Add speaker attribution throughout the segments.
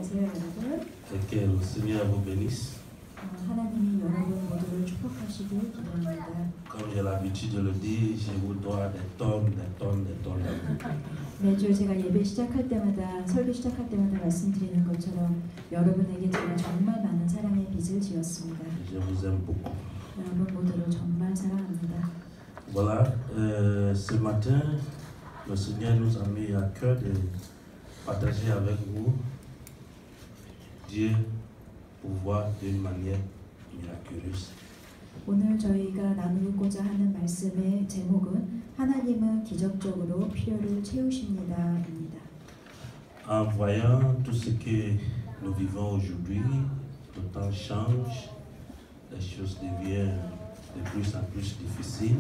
Speaker 1: 안녕하세요, 여러분.
Speaker 2: Et que le Seigneur vous bénisse.
Speaker 1: 하나님이 여러분 모두를 축복하시길 기도합니다.
Speaker 2: Comme j'ai l'habitude de le dire, je vous dois des tonnes d'amour.
Speaker 1: 매주 제가 예배 시작할 때마다, 설교 시작할 때마다 말씀드리는 것처럼 여러분에게 제가 정말 많은 사랑의 빚을 지었습니다.
Speaker 2: Je vous aime beaucoup.
Speaker 1: 여러분 모두를 정말 사랑합니다.
Speaker 2: Voilà, ce matin, le Seigneur nous a mis à cœur de partager avec vous Dieu pouvoir d'une manière miraculeuse.
Speaker 1: 오늘 저희가 나누고자 하는 말씀의 제목은 하나님은 기적적으로 필요를 채우십니다입니다.
Speaker 2: En voyant tout ce que nous vivons aujourd'hui, le temps change, les choses deviennent de plus en plus difficiles.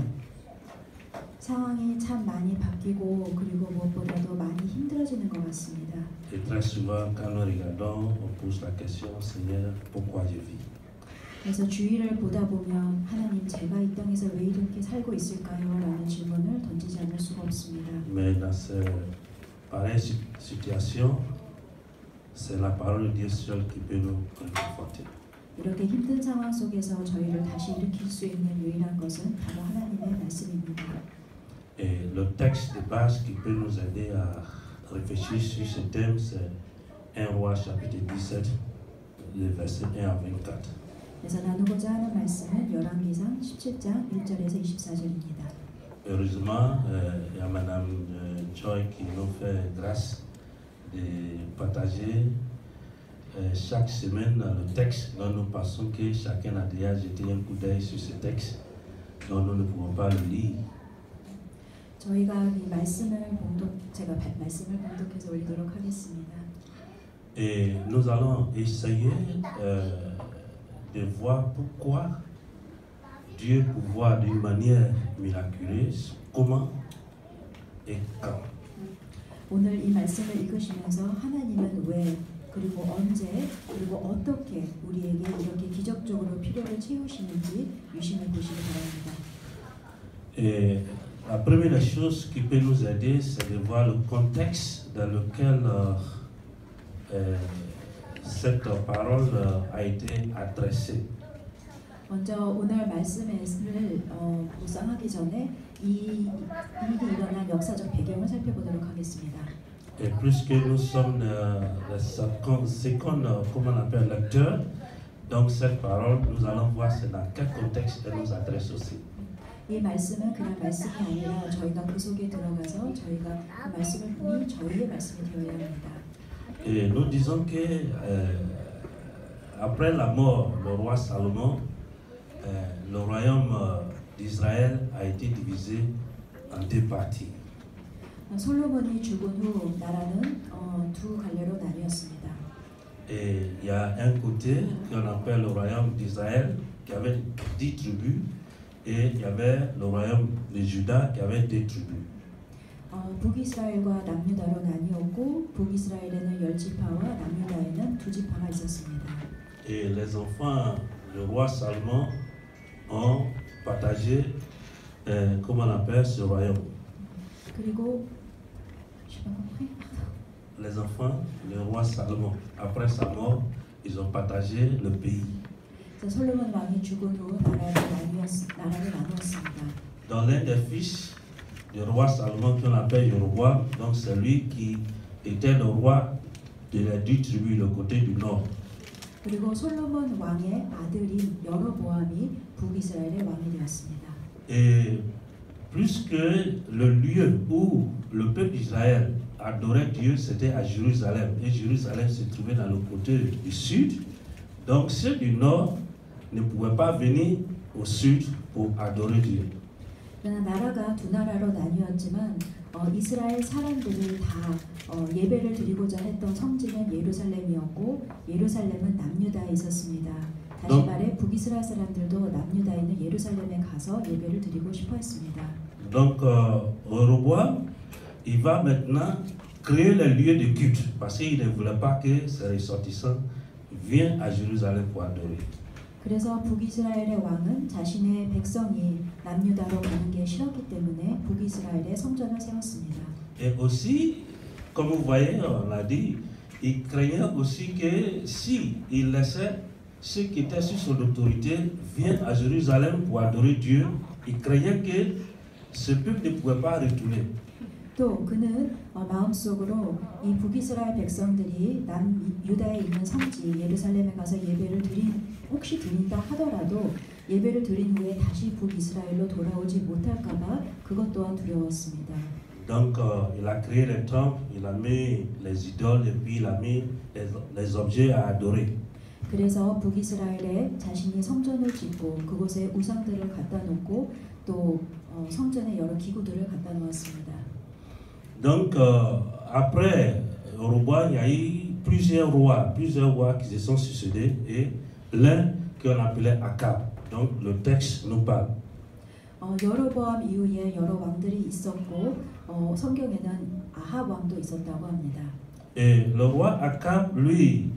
Speaker 1: 상황이 참 많이 바뀌고 그리고 무엇보다도 많이 힘들어지는 것 같습니다.
Speaker 2: Et très souvent, quand nous regardons, on pose la question, Seigneur, pourquoi je vis?
Speaker 1: 그래서 주위를 보다 보면 하나님 제가 이 땅에서 왜 이렇게 살고 있을까요? 라는 질문을 던지지 않을 수가 없습니다.
Speaker 2: Mais dans cette pareille situation, c'est la parole de Dieu seule qui peut nous réconforter.
Speaker 1: 이렇게 힘든 상황 속에서 저희를 다시 일으킬 수 있는 유일한 것은 바로 하나님의 말씀입니다.
Speaker 2: Et le texte de base qui peut nous aider à réfléchir sur ce thème, c'est 1 Roi chapitre 17, les versets 1 à 24.
Speaker 1: 그래서 나누고자 하는 말씀은 열왕기상 17장 1절에서 24절입니다.
Speaker 2: Heureusement, il y a Madame Choi qui nous fait grâce de partager chaque semaine le texte dont nous pensons que chacun a déjà jeté un coup d'œil sur ce texte dont nous ne pouvons pas le lire.
Speaker 1: 저희가 이 말씀을 제가 말씀을 봉독해서 올리도록 하겠습니다.
Speaker 2: Et nous allons essayer de voir pourquoi Dieu pouvoir d'une manière miraculeuse, comment et quand.
Speaker 1: 오늘 이 말씀을 읽으시면서 하나님은 왜 그리고 언제 그리고 어떻게 우리에게 이렇게 기적적으로 필요를 채우시는지 유심히 보시기 바랍니다.
Speaker 2: Et la première des choses qui peut nous aider, c'est de voir le contexte dans lequel cette parole a été adressée.
Speaker 1: 먼저 오늘 말씀을 묵상하기 전에 이 일이 일어난 역사적 배경을 살펴보도록 하겠습니다.
Speaker 2: Et puisque nous sommes les secondes, comment on appelle, lecteurs, donc cette parole, nous allons voir c'est dans quel contexte elle nous adresse aussi.
Speaker 1: 이 말씀은 그냥 말씀이 아니라 저희가 그 속에 들어가서 저희가 그 말씀을 보니 저희의 말씀이 되어야 합니다.
Speaker 2: Et nous disons que après la mort du roi Salomon, le royaume d'Israël a été divisé en deux parties.
Speaker 1: 솔로몬이 죽은 후 나라는 두 갈래로 나뉘었습니다.
Speaker 2: Et il y a un côté qu'on appelle le royaume d'Israël qui avait 10 tribus et il y avait le royaume de Juda qui avait 2 tribus.
Speaker 1: 북이스라엘과 남유다로 나뉘었고 북이스라엘에는 10지파와 남유다에는 2지파가 있었습니다.
Speaker 2: Et les enfants du roi Salomon ont partagé, comment on appelle ce royaume.
Speaker 1: 그리고
Speaker 2: Les enfants du roi Salomon, après sa mort, ils ont partagé le pays.
Speaker 1: 솔로몬 왕이 죽은 후 나라를 나누었습니다.
Speaker 2: Dans l'un des fils du roi Salomon, qu'on appelle Jéroboam, donc c'est lui qui était le roi de les 10 tribus, le côté du nord.
Speaker 1: 그리고 솔로몬 왕의 아들인 여로보암이 북이스라엘의 왕이 되었습니다.
Speaker 2: Et plus que le lieu où le peuple d'Israël adorait Dieu, c'était à Jérusalem. Et Jérusalem se trouvait dans le côté du sud. Donc ceux du nord ne pouvaient pas venir au sud pour adorer Dieu.
Speaker 1: 그러나 나라가 두 나라로 나뉘었지만 이스라엘 사람들이 다 예배를 드리고자 했던 성지는 예루살렘이었고 예루살렘은 남유다에 있었습니다. 다시 말해 북이스라엘 사람들도 남유다에 있는 예루살렘에 가서 예배를 드리고 싶어 했습니다.
Speaker 2: Donc Jéroboam, il va maintenant créer les lieux de culte parce qu'il ne voulait pas que ses ressortissants viennent à Jérusalem pour adorer.
Speaker 1: 그래서 북이스라엘의 왕은 자신의 백성이 남유다로 가는 게 싫었기 때문에 북이스라엘에 성전을 세웠습니다.
Speaker 2: Et aussi, comme vous voyez, on l'a dit, il craignait aussi que si il laissait ceux qui étaient sous son autorité viennent à Jérusalem pour adorer Dieu, il craignait que ce peuple ne pouvait pas retourner.
Speaker 1: 또 그는 마음속으로 이 북이스라엘 백성들이 남유다에 있는 성지 예루살렘에 가서 예배를 혹시 드린다 하더라도 예배를 드린 후에 다시 북이스라엘로 돌아오지 못할까봐 그것 또한 두려웠습니다.
Speaker 2: Donc il a créé les temples, il a mis les idoles et puis il a mis les objets à adorer.
Speaker 1: 그래서 북이스라엘에 자신이 성전을 짓고 그곳에 우상들을 갖다 놓고 또 성전에 여러 기구들을 갖다 놓았습니다.
Speaker 2: Donc après Roboam, il y a eu plusieurs rois qui se sont succédés et l'un qu'on appelait Akab. Donc le texte nous parle.
Speaker 1: 여로보암 이후에 여러 왕들이 있었고 성경에는 아합 왕도 있었다고 합니다.
Speaker 2: Et le roi Akab, lui,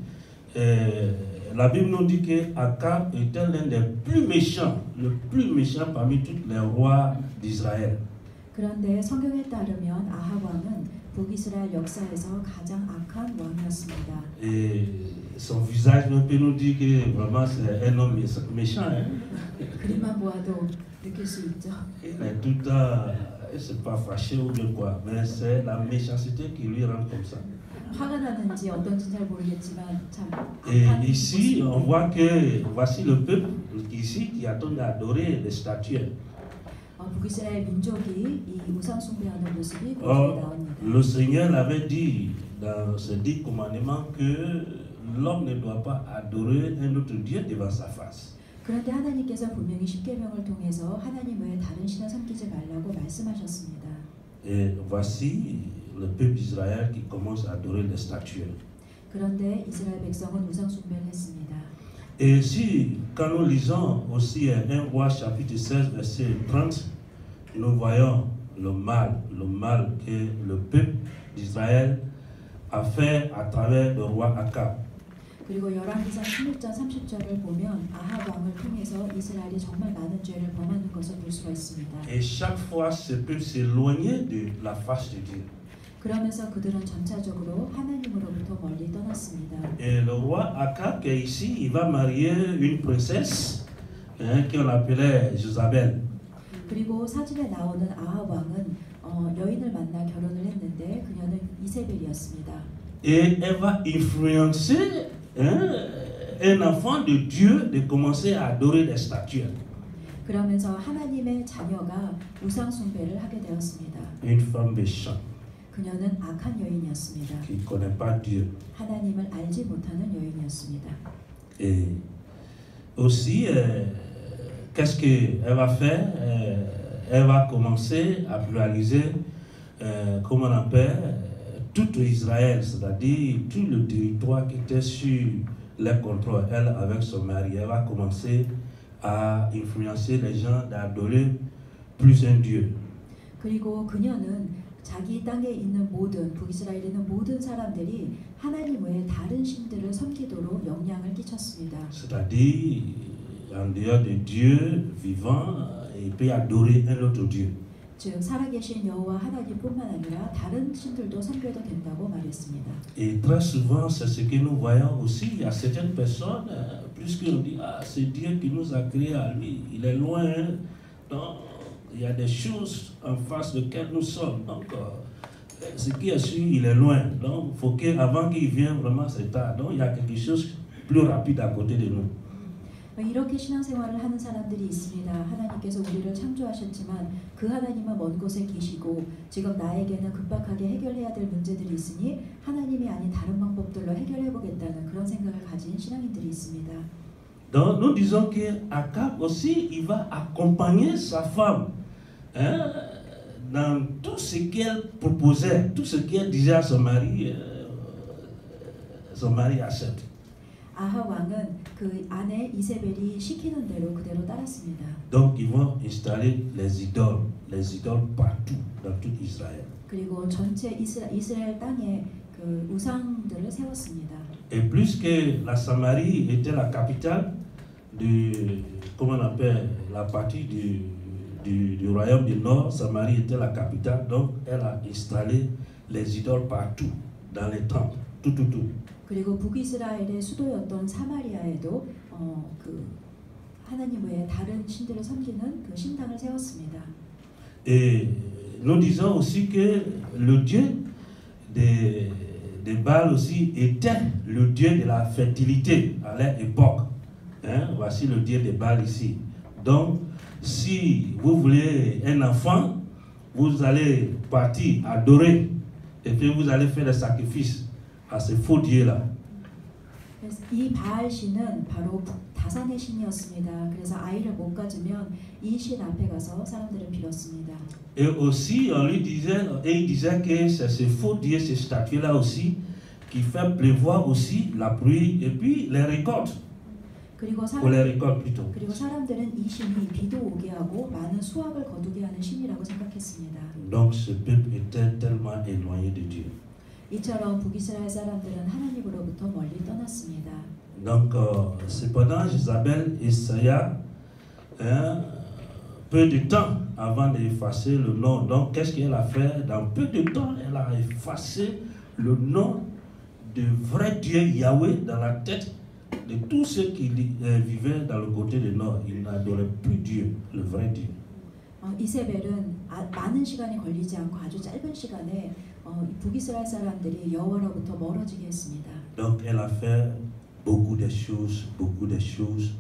Speaker 2: la Bible nous dit que Akab était l'un des plus méchants, le plus méchant parmi tous les rois d'Israël.
Speaker 1: 그런데 성경에 따르면 아합 왕은 북이스라엘 역사에서 가장 악한 왕이었습니다.
Speaker 2: Et son visage même peut nous dire que vraiment c'est un homme méchant. Hein?
Speaker 1: 그림만 보아도 느낄 수 있죠.
Speaker 2: Il est tout le temps, c'est pas fâché ou bien quoi, mais c'est la méchanceté qui lui rend comme ça.
Speaker 1: 화가 나는지 어떤지 잘 모르겠지만 참.
Speaker 2: Et ici, on voit que voici le peuple ici qui attend d'adorer les statues.
Speaker 1: 북이스라엘 민족이 이 우상 숭배하는 모습이 거기에 나옵니다.
Speaker 2: Le Seigneur l'avait dit dans ce 10 commandements que l'homme ne doit pas adorer un autre Dieu devant sa face.
Speaker 1: 그런데 하나님께서 분명히 십계명을 통해서 하나님 외에 다른 신을 섬기지 말라고 말씀하셨습니다.
Speaker 2: Et voici le peuple d'Israël qui commence à adorer les statues.
Speaker 1: 그런데 이스라엘 백성은 우상 숭배를 했습니다.
Speaker 2: Et si, quand nous lisons aussi 1 Roi chapitre 16 verset 30, nous voyons le mal que le peuple d'Israël a fait à travers le roi Akab.
Speaker 1: 그리고 열왕기상 16장 30절을 보면 아합 왕을 통해서 이스라엘이 정말 많은 죄를 범하는 것을 볼 수가 있습니다.
Speaker 2: Et chaque fois, ce peuple s'éloignait de la face de Dieu.
Speaker 1: 그러면서 그들은 점차적으로 하나님으로부터 멀리 떠났습니다.
Speaker 2: Et le roi Akab, qui est ici, il va marier une princesse qu'on appelait Jézabel.
Speaker 1: 그리고 사진에 나오는 아합 왕은 여인을 만나 결혼을 했는데 그녀는 이세벨이었습니다.
Speaker 2: Et elle va influencer un enfant de Dieu de commencer à adorer les statues.
Speaker 1: 그러면서 하나님의 자녀가 우상 숭배를 하게 되었습니다.
Speaker 2: Une femme méchante.
Speaker 1: 그녀는 악한 여인이었습니다.
Speaker 2: Qui ne connaît pas Dieu.
Speaker 1: 하나님을 알지 못하는 여인이었습니다.
Speaker 2: Et aussi, qu'est-ce qu'elle va faire? Elle va commencer à pluraliser, comment on appelle, tout Israël, c'est-à-dire tout le territoire qui était sur le contrôle. Elle, avec son mari, elle va commencer à influencer les gens d'adorer plus un Dieu.
Speaker 1: 그리고 그녀는 자기 땅에 있는 모든 북이스라엘에 있는 모든 사람들이 하나님 외에 다른 신들을 섬기도록 영향을 끼쳤습니다.
Speaker 2: C'est-à-dire en dehors de Dieu vivant, il peut adorer un autre Dieu.
Speaker 1: 즉 살아계신 여호와 하나님뿐만 아니라 다른 신들도 섬겨도 된다고 말했습니다.
Speaker 2: Et très souvent, c'est ce que nous voyons aussi. Il y a certaines personnes, puisqu'on dit ah c'est Dieu qui nous a créés à lui, il est loin. Donc il y a des choses en face desquelles nous sommes. Donc, ce qui est sûr, il est loin. Donc, il faut qu'avant qu'il vienne, vraiment, c'est tard. Donc, il y a quelque chose de plus rapide à côté de nous.
Speaker 1: 이렇게 신앙생활을 하는 사람들이 있습니다. 하나님께서 우리를 창조하셨지만 그 하나님은 먼 곳에 계시고 지금 나에게는 급박하게 해결해야 될 문제들이 있으니 하나님이 아닌 다른 방법들로 해결해보겠다는 그런 생각을 가진 신앙인들이 있습니다.
Speaker 2: Donc, nous disons que Akab aussi, il va accompagner sa femme dans tout ce qu'elle proposait, tout ce qu'elle disait à son mari accepte.
Speaker 1: 아합 왕은 그 아내 이세벨이 시키는 대로 그대로 따랐습니다.
Speaker 2: Donc, ils vont installer les idoles partout dans tout Israël.
Speaker 1: 그리고 전체 이스라엘 땅에 그 우상들을 세웠습니다.
Speaker 2: Et puisque la Samarie était la capitale comment on appelle, la partie du royaume du Nord, Samarie était la capitale, donc elle a installé les idoles partout dans les temples. tout, tout, tout.
Speaker 1: 그리고 북이스라엘의 수도였던 사마리아에도 그 하나님 외에 다른 신들을 섬기는 그 신당을 세웠습니다.
Speaker 2: Et nous disons aussi que le Dieu des Baal aussi était le Dieu de la fertilité à leur époque. Hein? Voici le Dieu des Baal ici. Donc, si vous voulez un enfant, vous allez partir adorer et puis vous allez faire des sacrifices à ce faux Dieu-là.
Speaker 1: 그래서 이 바알 신은 바로 다산의 신이었습니다. 그래서 아이를 못 가지면 이 신 앞에 가서 사람들은 빌었습니다.
Speaker 2: Et aussi, on lui disait, et il disait que c'est ce faux Dieu, ces statues-là aussi, qui fait pleuvoir aussi la pluie et puis les récoltes.
Speaker 1: 그리고
Speaker 2: Ou les récoltes plutôt.
Speaker 1: 그리고 사람들은 이 신이 비도 오게 하고 많은 수확을 거두게 하는 신이라고 생각했습니다.
Speaker 2: Donc ce peuple était tellement éloigné de Dieu.
Speaker 1: 이처럼 북이스라엘 사람들은 하나님으로부터 멀리 떠났습니다.
Speaker 2: Donc, cependant, Jézabel essaya peu de temps avant d'effacer le nom. Donc, qu'est-ce qu'elle a fait? Dans peu de temps, elle a effacé le nom de vrai Dieu Yahweh dans la tête de tous ceux qui vivaient dans le côté du nord. Ils n'adoraient plus Dieu, le vrai Dieu.
Speaker 1: 이세벨은 많은 시간이 걸리지 않고 아주 짧은 시간에 북이스라엘 사람들이 여호와로부터 멀어지게 했습니다.
Speaker 2: Donc, elle a fait beaucoup de choses, beaucoup de choses.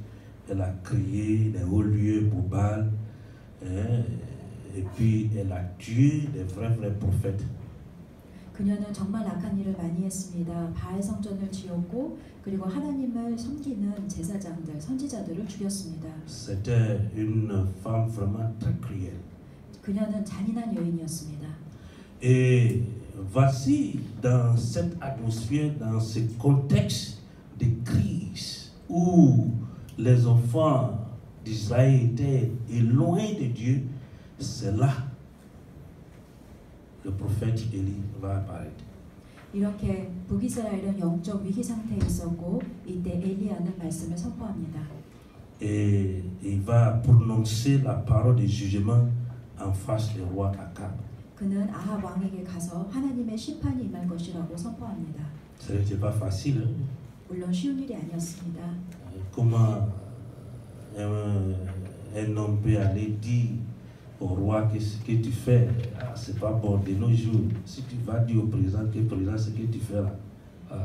Speaker 2: Elle a créé des hauts lieux pour Baal, et puis elle a tué des vrais prophètes.
Speaker 1: 그녀는 정말 악한 일을 많이 했습니다. 바알 성전을 지었고 그리고 하나님을 섬기는 제사장들, 선지자들을 죽였습니다.
Speaker 2: C'était une femme vraiment très cruelle.
Speaker 1: 그녀는 잔인한 여인이었습니다.
Speaker 2: Et voici dans cette atmosphère, dans ce contexte de crise où les enfants d'Israël étaient éloignés de Dieu, c'est là le prophète Élie va apparaître.
Speaker 1: 이렇게 북이스라엘은 영적 위기 상태에 있었고 이때 엘리야는 말씀을 선포합니다.
Speaker 2: Et il va prononcer la parole de jugement en face du roi Akab.
Speaker 1: 그는 아합 왕에게 가서 하나님의 심판이 임할 것이라고 선포합니다.
Speaker 2: Ce n'était pas facile.
Speaker 1: 물론 쉬운 일이 아니었습니다.
Speaker 2: Comment un homme peut aller dire au roi que ce que tu fais, c'est pas bon de nos jours. Si tu vas dire au président que président ce que tu fais là,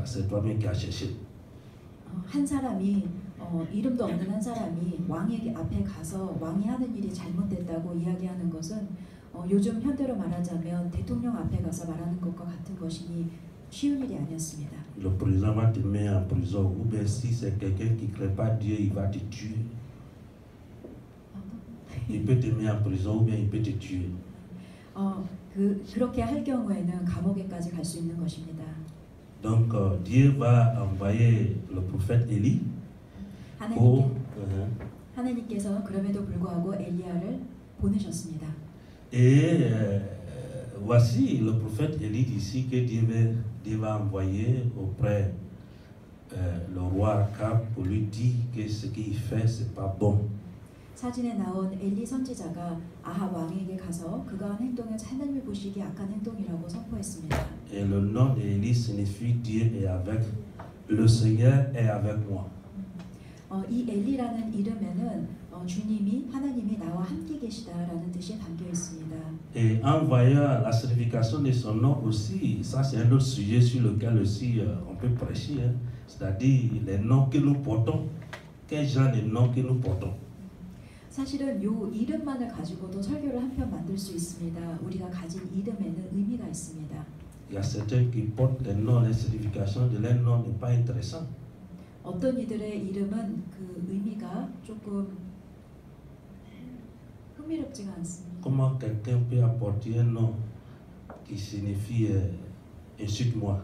Speaker 2: c'est toi-même qui as cherché.
Speaker 1: 한 사람이 이름도 없는 한 사람이 왕에게 앞에 가서 왕이 하는 일이 잘못됐다고 이야기하는 것은 요즘 현대로 말하자면 대통령 앞에 가서 말하는 것과 같은 것이니 쉬운 일이 아니었습니다.
Speaker 2: Le président va te mettre en prison, ou bien si c'est quelqu'un qui ne crée pas Dieu, il va te tuer. Il peut te mettre en prison, ou bien il peut te tuer.
Speaker 1: 그렇게 할 경우에는 감옥에까지 갈 수 있는 것입니다.
Speaker 2: Donc Dieu va envoyer le prophète Élie pour
Speaker 1: 하나님께서 그럼에도 불구하고 엘리야를 보내셨습니다.
Speaker 2: Et voici le prophète Élie ici que Dieu va envoyer auprès le roi Akab pour lui dire que ce qu'il fait c'est pas bon.
Speaker 1: 사진에 나온 엘리 선지자가 아합 왕에게 가서 그가 한 행동은 하나님이 보시기에 악한 행동이라고 선포했습니다.
Speaker 2: Et le nom d'Élie signifie Dieu est avec, le Seigneur est avec moi.
Speaker 1: 이 엘리라는 이름에는 주님이 하나님이 나와 함께 계시다라는 뜻이 담겨 있습니다.
Speaker 2: Et en voyant la signification de son nom aussi, ça c'est un autre sujet sur lequel aussi on peut prêcher, hein? C'est-à-dire les noms que nous portons, quel genre de noms que nous portons.
Speaker 1: 사실은 요 이름만을 가지고도 설교를 한 편 만들 수 있습니다. 우리가 가진 이름에는 의미가 있습니다.
Speaker 2: Il y a certains qui portent des noms, les significations de leurs noms n'est pas intéressant.
Speaker 1: 어떤 이들의 이름은 그 의미가 조금 흥미롭지가 않습니다.
Speaker 2: Comment quelqu'un peut apporter un nom qui signifie insulte-moi?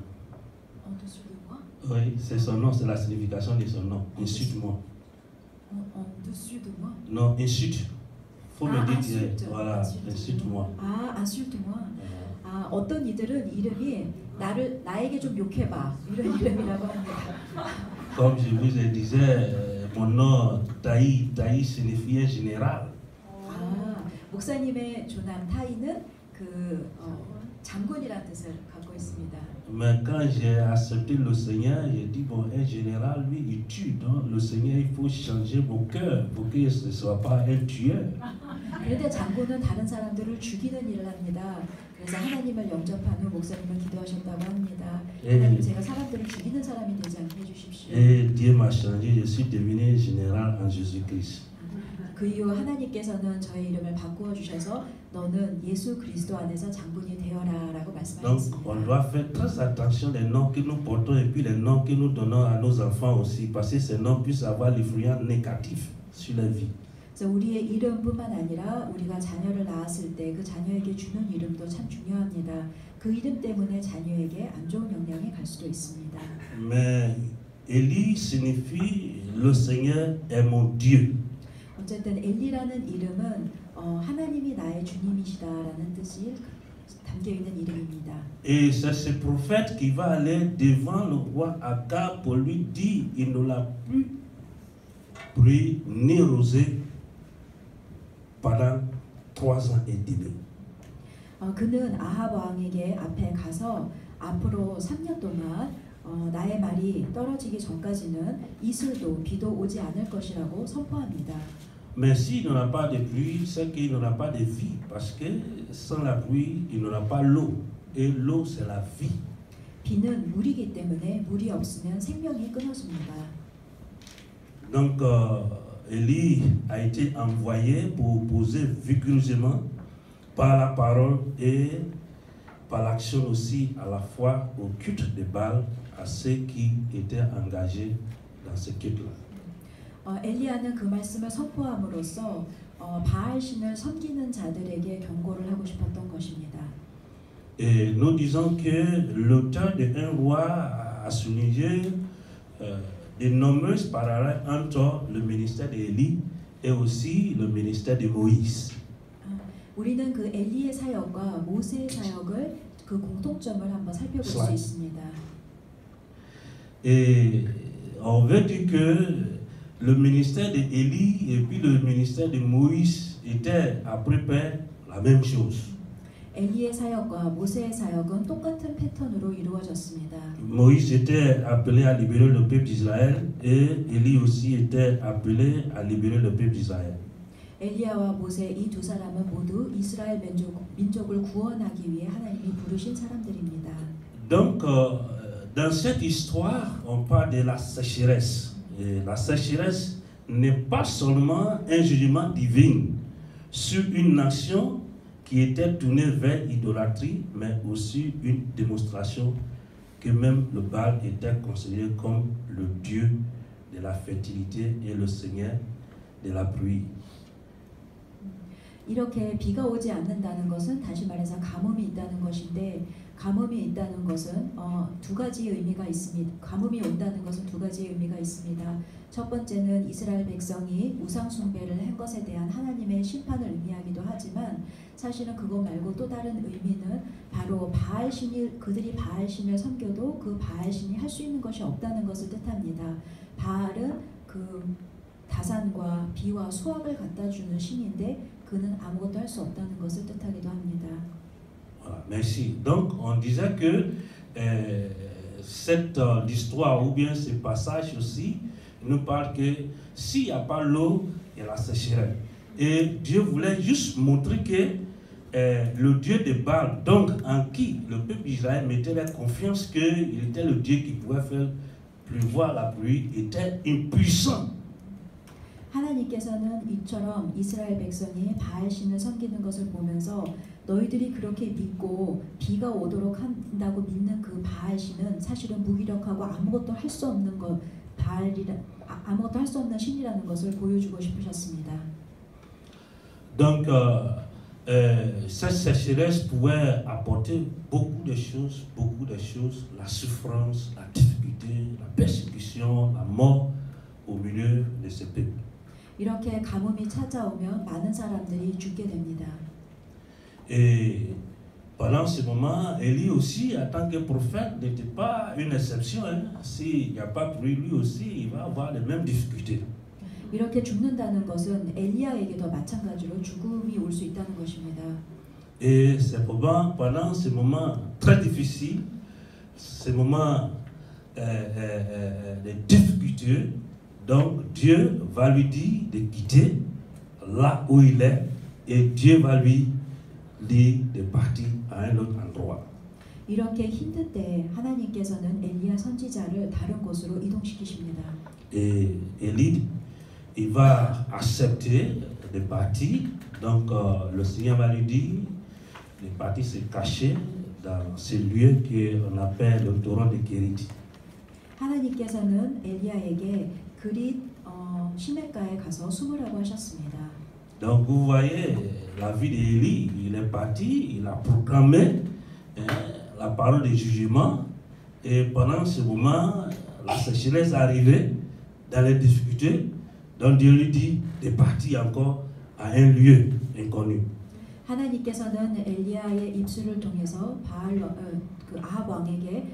Speaker 1: En dessous de moi?
Speaker 2: Oui, c'est son nom, c'est la signification de son nom. Insulte-moi.
Speaker 1: En dessus de moi?
Speaker 2: Non, insulte. Faut me dire,
Speaker 1: insulte.
Speaker 2: voilà, insulte-moi.
Speaker 1: insulte-moi. 어떤 이들은 이름이 나에게 좀 욕해봐 이런 이름이라고 합니다.
Speaker 2: Comme je vous ai disais, mon nom Taï signifie général.
Speaker 1: 목사님의 조남 타이는 장군이라는 뜻을 갖고 있습니다.
Speaker 2: Mais quand j'ai accepté le Seigneur, j'ai dit, bon, un général, lui, il tue. Donc, le Seigneur, il faut changer mon cœur pour que ce ne soit pas un tueur.
Speaker 1: 그런데 장군은 다른 사람들을 죽이는 일을 합니다. 그래서 하나님을 영접한 후 목사님을 기도하셨다고 합니다. 하나님, 제가 사람들을 죽이는 사람이 되지 않게 해주십시오.
Speaker 2: Et Dieu m'a changé, je suis devenu général en Jésus-Christ.
Speaker 1: 그 이후 하나님께서는 저의 이름을 바꾸어 주셔서 너는 예수 그리스도 안에서 장군이 되어라라고
Speaker 2: Donc,
Speaker 1: 말씀하셨습니다.
Speaker 2: on doit faire très attention les noms que nous portons et puis les noms que nous donnons à nos enfants aussi, parce que ces noms puissent avoir l'influence négative sur leur vie.
Speaker 1: 그래서 우리의 이름뿐만 아니라 우리가 자녀를 낳았을 때 그 자녀에게 주는 이름도 참 중요합니다. 그 이름 때문에 자녀에게 안 좋은 영향이 갈 수도 있습니다.
Speaker 2: Mais Élie signifie le Seigneur est mon Dieu.
Speaker 1: 어쨌든 엘리라는 이름은 하나님이 나의 주님이시다라는 뜻이 담겨 있는 이름입니다.
Speaker 2: Et c'est ce prophète qui va aller devant le roi Akab pour lui dire il ne l'a plus pris ni rosé pendant 3 ans et demi.
Speaker 1: 그는 아합 왕에게 앞에 가서 앞으로 3년 동안 나의 말이 떨어지기 전까지는 이슬도 비도 오지 않을 것이라고 선포합니다.
Speaker 2: Mais s'il n'aura pas de pluie, c'est qu'il n'aura pas de vie, parce que sans la pluie, il n'aura pas l'eau. Et l'eau, c'est la vie.
Speaker 1: 비는 물이기 때문에 물이 없으면 생명이 끊어집니다.
Speaker 2: Donc, Élie a été envoyé pour opposer vigoureusement par la parole et par l'action aussi à la fois au culte de Baal, à ceux qui étaient engagés dans ce culte-là.
Speaker 1: 엘리야는 그 말씀을 선포함으로써 바알 신을 섬기는 자들에게 경고를 하고 싶었던 것입니다.
Speaker 2: Et nous disons que l'auteur de 1 roi a souligné de nombreuses parallèles entre le ministère d'Élie et aussi le ministère de Moïse.
Speaker 1: 우리는 그 엘리의 사역과 모세의 사역을 그 공통점을 한번 살펴볼 수 있습니다.
Speaker 2: Et on veut dire que le ministère d'Élie et puis le ministère de Moïse étaient à peu près la même chose.
Speaker 1: 엘리의 사역과 모세의 사역은 똑같은 패턴으로 이루어졌습니다.
Speaker 2: Moïse était appelé à libérer le peuple d'Israël et Élie aussi était appelé à libérer le peuple d'Israël.
Speaker 1: 엘리야와 모세 이 두 사람은 모두 이스라엘 민족을 구원하기 위해 하나님이 부르신 사람들입니다.
Speaker 2: Donc, dans cette histoire, on parle de la sécheresse. Et la sécheresse n'est pas seulement un jugement divin sur une nation qui était tournée vers l'idolâtrie, mais aussi une démonstration que même le Baal était considéré comme le Dieu de la fertilité et le Seigneur de la pluie.
Speaker 1: 이렇게 비가 오지 않는다는 것은 다시 말해서 가뭄이 있다는 것인데 가뭄이 있다는 것은 두 가지 의미가 있습니다. 가뭄이 온다는 것은 두 가지 의미가 있습니다. 첫 번째는 이스라엘 백성이 우상 숭배를 한 것에 대한 하나님의 심판을 의미하기도 하지만 사실은 그거 말고 또 다른 의미는 바로 바알 신이 그들이 바알 신을 섬겨도 그 바알 신이 할 수 있는 것이 없다는 것을 뜻합니다. 바알은 그 다산과 비와 수확을 갖다 주는 신인데 그는 아무것도 할 수 없다는 것을 뜻하기도 합니다.
Speaker 2: Voilà, merci. Donc, on disait que l'histoire ou bien ce passage aussi nous parle que s'il n'y a pas l'eau, il y a la sécheresse. Et Dieu voulait juste montrer que le Dieu de Baal, donc en qui le peuple d'Israël mettait la confiance qu'il était le Dieu qui pouvait faire pleuvoir la pluie, était impuissant.
Speaker 1: 하나님께서는 이처럼 이스라엘 백성이 바알 신을 섬기는 것을 보면서 너희들이 그렇게 믿고 비가 오도록 한다고 믿는 그 바알 신은 사실은 무기력하고 아무것도 할 수 없는 것 아무것도 할 수 없는 신이라는 것을 보여주고 싶으셨습니다.
Speaker 2: Donc cette sécheresse pouvait apporter beaucoup de choses, la souffrance, la difficulté, la persécution, la mort au milieu de ce peuple.
Speaker 1: 이렇게 가뭄이 찾아오면 많은 사람들이 죽게 됩니다.
Speaker 2: Et pendant ce moment, Élie aussi, en tant que prophète, n'était pas une exception. S'il n'y a pas pluie, lui aussi, il va avoir les mêmes difficultés.
Speaker 1: 이렇게 죽는다는 것은 엘리야에게도 마찬가지로 죽음이 올 수 있다는 것입니다.
Speaker 2: Et c'est pendant ces moments très difficiles, ces moments de difficultés, donc Dieu va lui dire de quitter là où il est et Dieu va lui dire de partir à un autre endroit.
Speaker 1: 이렇게 힘들 때 하나님께서는 엘리야 선지자를 다른 곳으로 이동시키십니다.
Speaker 2: Et Élie, il va accepter de partir. Donc le Seigneur va lui dire de partir se cacher dans ce lieu qu'on appelle le torrent de Kérit.
Speaker 1: 하나님께서는 엘리야에게 그릿 시냇가에 가서 숨으라고 하셨습니다.
Speaker 2: Donc vous voyez la vie d'Élie, il est parti, il a proclamé la parole de jugement et pendant ce moment, la sécheresse est arrivée dans les difficultés, donc Dieu lui dit de partir encore à un lieu inconnu.
Speaker 1: 하나님께서는 엘리야의 입술을 통해서 그 아합 왕에게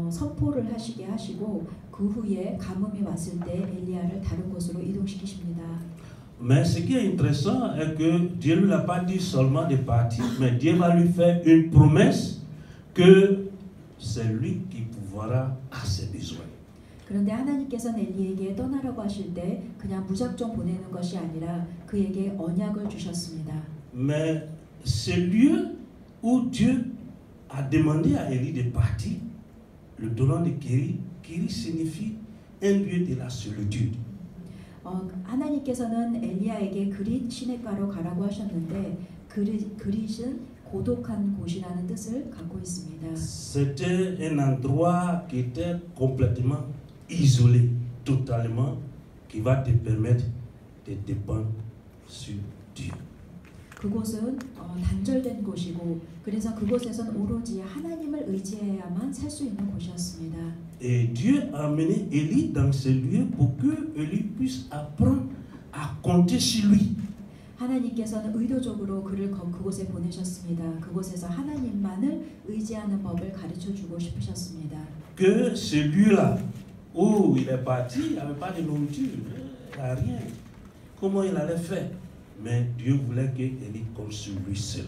Speaker 1: 선포를 하시게 하시고 그 후에 가뭄이 왔을 때 엘리야를 다른 곳으로 이동시키십니다.
Speaker 2: Mais ce qui est intéressant est que Dieu ne lui a pas dit seulement de partir, mais Dieu va lui faire une promesse que c'est lui qui pourvoira à ses besoins.
Speaker 1: 그런데 하나님께서는 엘리에게 떠나라고 하실 때 그냥 무작정 보내는 것이 아니라 그에게 언약을 주셨습니다.
Speaker 2: Mais ce lieu où Dieu a demandé à Élie de partir, le torrent de Kérit, Kérit signifie un lieu de la solitude.
Speaker 1: 하나님께서는 엘리야에게 그릿 시냇가로 가라고 하셨는데 그릿은 고독한 곳이라는 뜻을 갖고 있습니다.
Speaker 2: C'était un endroit qui était complètement isolé, totalement, qui va te permettre de dépendre sur Dieu.
Speaker 1: 그곳은 단절된 곳이고 그래서 그곳에선 오로지 하나님을 의지해야만 살 수 있는 곳이었습니다.
Speaker 2: Et Dieu a amené Élie dans ce lieu pour que Élie puisse apprendre à compter sur lui.
Speaker 1: 하나님께서는 의도적으로 그를 그곳에 보내셨습니다. 그곳에서 하나님만을 의지하는 법을 가르쳐주고 싶으셨습니다.
Speaker 2: Que ce lieu-là où il est parti, il n'y avait pas de nourriture, il n'y a rien. Comment il allait faire? Mais Dieu voulait que Élie compte sur lui seul.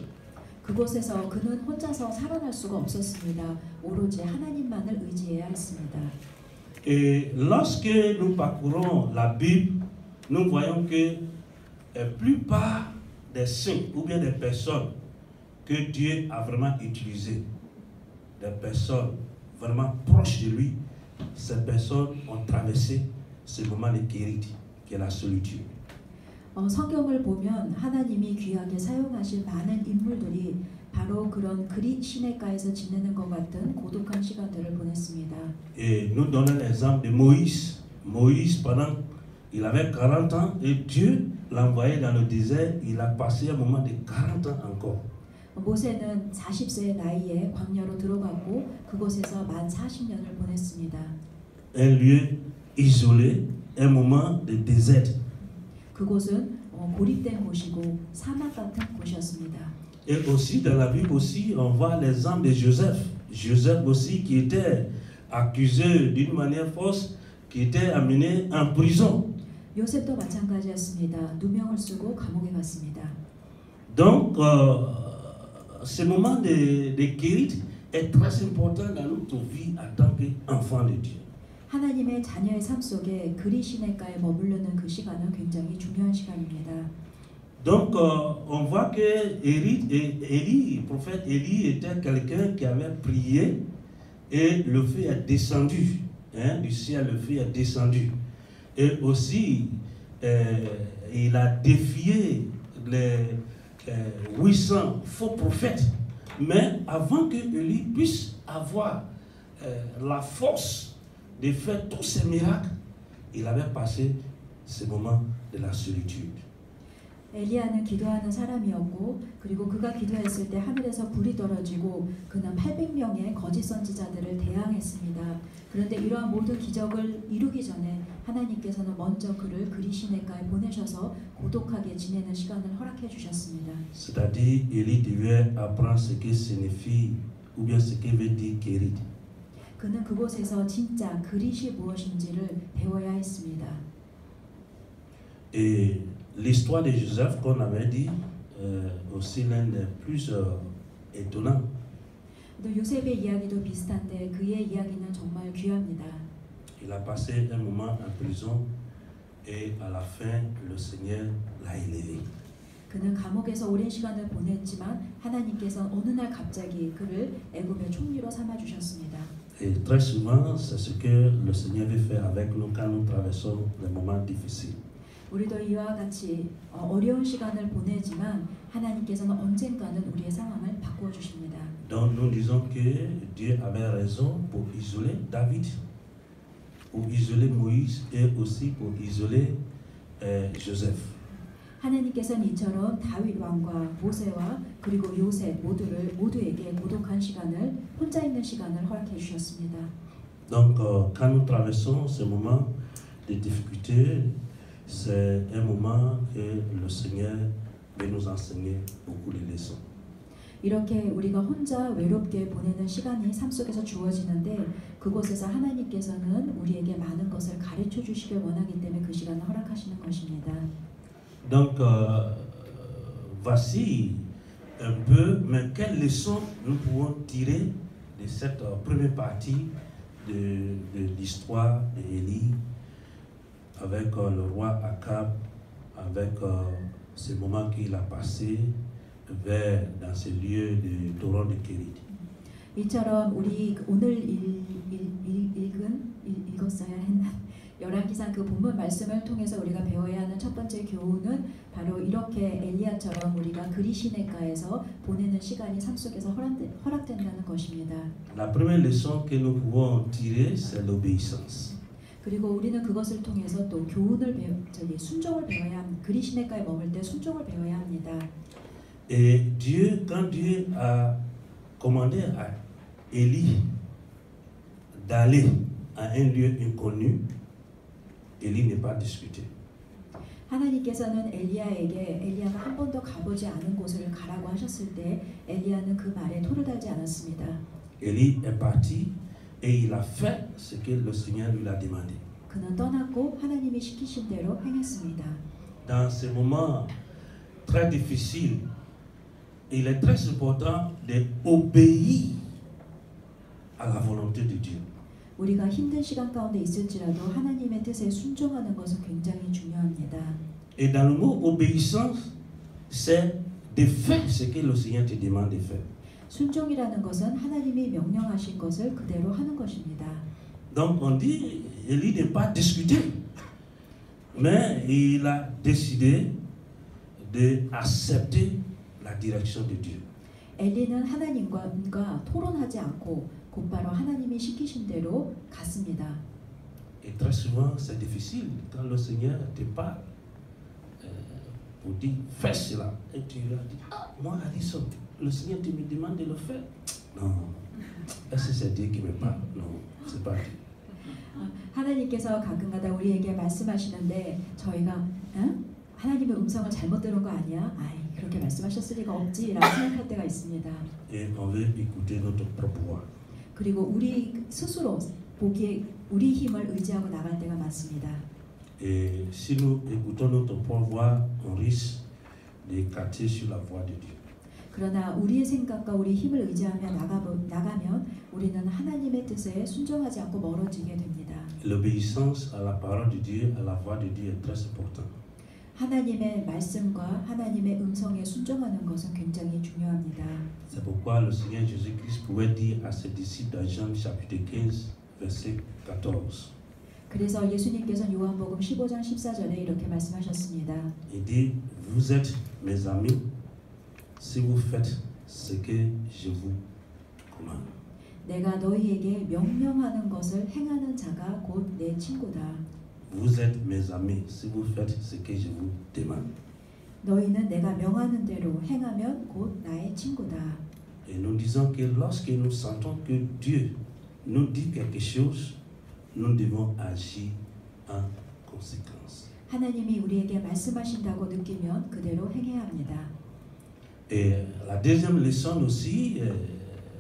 Speaker 1: 그곳에서 그는 혼자서 살아날 수가 없었습니다. 오로지 하나님만을 의지해야 했습니다.
Speaker 2: Et lorsque nous parcourons la Bible, nous voyons que la plupart des saints ou bien des personnes que Dieu a vraiment utilisées, des personnes vraiment proches de lui, ces personnes ont traversé ce moment de Kérit, qui est la solitude.
Speaker 1: 성경을 보면 하나님이 귀하게 사용하신 많은 인물들이 바로 그런 그릿 시냇가에서 지내는 것 같은 고독한 시간들을 보냈습니다.
Speaker 2: Et nous donnons l'exemple de Moïse. Moïse, pendant il avait 40 ans et Dieu l'a envoyé dans le désert, il a passé un moment de 40 ans encore.
Speaker 1: 모세는 40세의 나이에 광야로 들어갔고 그곳에서 만 40년을 보냈습니다.
Speaker 2: Un lieu isolé, un moment de désert.
Speaker 1: 그곳은 고립된 곳이고 사막 같은 곳이었습니다.
Speaker 2: Et aussi dans la Bible aussi, on voit l'exemple de Joseph. Joseph aussi qui était accusé d'une manière fausse, qui était amené en prison.
Speaker 1: 요셉도 마찬가지였습니다. 누명을 쓰고 감옥에 갔습니다.
Speaker 2: Donc, ce moment de Kérit est très important dans notre vie en tant qu'enfant de Dieu.
Speaker 1: 하나님의 자녀의 삶 속에 그릿 시냇가에 머무르는 그 시간은 굉장히 중요한 시간입니다.
Speaker 2: Donc, on voit que Élie, le prophète Élie était quelqu'un qui avait prié et le feu est descendu. Du ciel, le feu est descendu. Et aussi, il a défié les 800 faux prophètes. Mais avant que Élie puisse avoir la force de faire tous ces miracles, il avait passé ce moment de la solitude.
Speaker 1: 엘리야는 기도하는 사람이었고 그리고 그가 기도했을 때 하늘에서 불이 떨어지고 그는 800명의 거짓 선지자들을 대항했습니다. 그런데 이러한 모든 기적을 이루기 전에 하나님께서는 먼저 그를 그릿 시냇가에 보내셔서 고독하게 지내는 시간을 허락해 주셨습니다.
Speaker 2: C'est-à-dire, Élie devait apprendre ce que signifie ou bien ce que veut dire Kérit.
Speaker 1: 그는 그곳에서 진짜 그릿이 무엇인지를 배워야 했습니다.
Speaker 2: Et l'histoire de Joseph, qu'on avait dit, aussi l'un des plus étonnants.
Speaker 1: 또 요셉의 이야기도 비슷한데 그의 이야기는 정말 귀합니다.
Speaker 2: Il a passé un moment en prison et à la fin, le Seigneur l'a élevé.
Speaker 1: 그는 감옥에서 오랜 시간을 보냈지만 하나님께서 어느 날 갑자기 그를 애굽의 총리로 삼아 주셨습니다.
Speaker 2: Et très souvent, c'est ce que le Seigneur veut faire avec nous quand nous traversons des moments difficiles.
Speaker 1: 우리도 이와 같이 어려운 시간을 보내지만 하나님께서는 언젠가는 우리의 상황을 바꾸어 주십니다.
Speaker 2: Donc nous disons que Dieu avait raison pour isoler David, pour isoler Moïse et aussi pour isoler Joseph.
Speaker 1: 하나님께서는 이처럼 다윗 왕과 모세와 그리고 요셉 모두에게 고독한 시간을 혼자 있는 시간을 허락해 주셨습니다.
Speaker 2: Donc quand nous traversons ce moment de difficulté, c'est un moment que le Seigneur veut nous enseigner beaucoup de leçons.
Speaker 1: 이렇게 우리가 혼자 외롭게 보내는 시간이 삶 속에서 주어지는데 그곳에서 하나님께서는 우리에게 많은 것을 가르쳐 주시길 원하기 때문에 그 시간을 허락하시는 것입니다.
Speaker 2: Donc voici un peu, mais quelles leçons nous pouvons tirer de cette première partie de l'histoire d'Élie avec le roi Akab, avec ce moment qu'il a passé dans ce lieu de torrent de Kérit.
Speaker 1: 이처럼 우리 오늘 읽었어야 했나? 열왕기상 그 본문 말씀을 통해서 우리가 배워야 하는 첫 번째 교훈은 바로 이렇게 엘리야처럼 우리가 그리 시내가에서 보내는 시간이 삶 속에서 허락된다는 것입니다.
Speaker 2: La première leçon que nous pouvons tirer, c'est l'obéissance.
Speaker 1: 그리고 우리는 그것을 통해서 또 교훈을 순종을 배워야 합니다. 그리 시내가에 머물 때 순종을 배워야 합니다.
Speaker 2: Et quand Dieu a commandé à Élie d'aller à un lieu inconnu, Élie n'est pas discuté.
Speaker 1: 하나님께서는 엘리야가 한 번도 가보지 않은 곳을 가라고 하셨을 때 엘리야는 그 말에 토를 달지 않았습니다.
Speaker 2: Élie est parti et il a fait ce que le Seigneur lui a demandé.
Speaker 1: 그는 떠났고 하나님이 시키신 대로 행했습니다.
Speaker 2: Dans ce moment très difficile, il est très important d'obéir à la volonté de Dieu.
Speaker 1: 우리가 힘든 시간 가운데 있을지라도 하나님의 뜻에 순종하는 것은 굉장히 중요합니다.
Speaker 2: Et dans le mot obéissance, c'est de faire ce que le Seigneur te demande de faire.
Speaker 1: 순종이라는 것은 하나님이 명령하신 것을 그대로 하는 것입니다.
Speaker 2: Donc on dit, Élie n'est pas discuté, mais il a décidé d'accepter la direction de Dieu.
Speaker 1: 엘리는 하나님과 토론하지 않고 곧바로 하나님이 시키신 대로 갔습니다.
Speaker 2: Et très souvent, c'est difficile quand le Seigneur te parle pour dire fais cela. Et tu lui as dit, moi, Alison, le Seigneur te me demande de le faire. Non. Est-ce que c'est Dieu qui me parle? Non, c'est pas Dieu.
Speaker 1: 하나님께서 가끔가다 우리에게 말씀하시는데 저희가 하나님의 음성을 잘못 들은 거 아니야? 아이, 그렇게 말씀하셨을 리가 없지라고 생각할 때가 있습니다.
Speaker 2: Et on veut écouter notre propre voix.
Speaker 1: 그리고 우리 스스로 보기에 우리 힘을 의지하고 나갈 때가 많습니다.
Speaker 2: Et si nous écoutons notre propre voix, on risque d'écarter sur la voie de Dieu.
Speaker 1: 그러나 우리의 생각과 우리 힘을 의지하며 나가면 우리는 하나님의 뜻에 순종하지 않고 멀어지게 됩니다.
Speaker 2: L'obéissance à la parole de Dieu, à la voix de Dieu est très important.
Speaker 1: 하나님의 말씀과 하나님의 음성에 순종하는 것은 굉장히 중요합니다.
Speaker 2: C'est pourquoi le Seigneur Jésus-Christ pouvait dire à ses disciples dans Jean chapitre 15, verset 14.
Speaker 1: 그래서 예수님께서는 요한복음 15장 14절에 이렇게 말씀하셨습니다.
Speaker 2: Il dit, vous êtes mes amis si vous faites ce que je vous commande.
Speaker 1: 내가 너희에게 명령하는 것을 행하는 자가 곧 내 친구다.
Speaker 2: Vous êtes mes amis si vous faites ce que je vous demande.
Speaker 1: 너희는 내가 명하는 대로 행하면 곧 나의 친구다.
Speaker 2: Et nous disons que lorsque nous sentons que Dieu nous dit quelque chose, nous devons agir en conséquence.
Speaker 1: 하나님이 우리에게 말씀하신다고 느끼면 그대로 행해야 합니다.
Speaker 2: Et la deuxième leçon aussi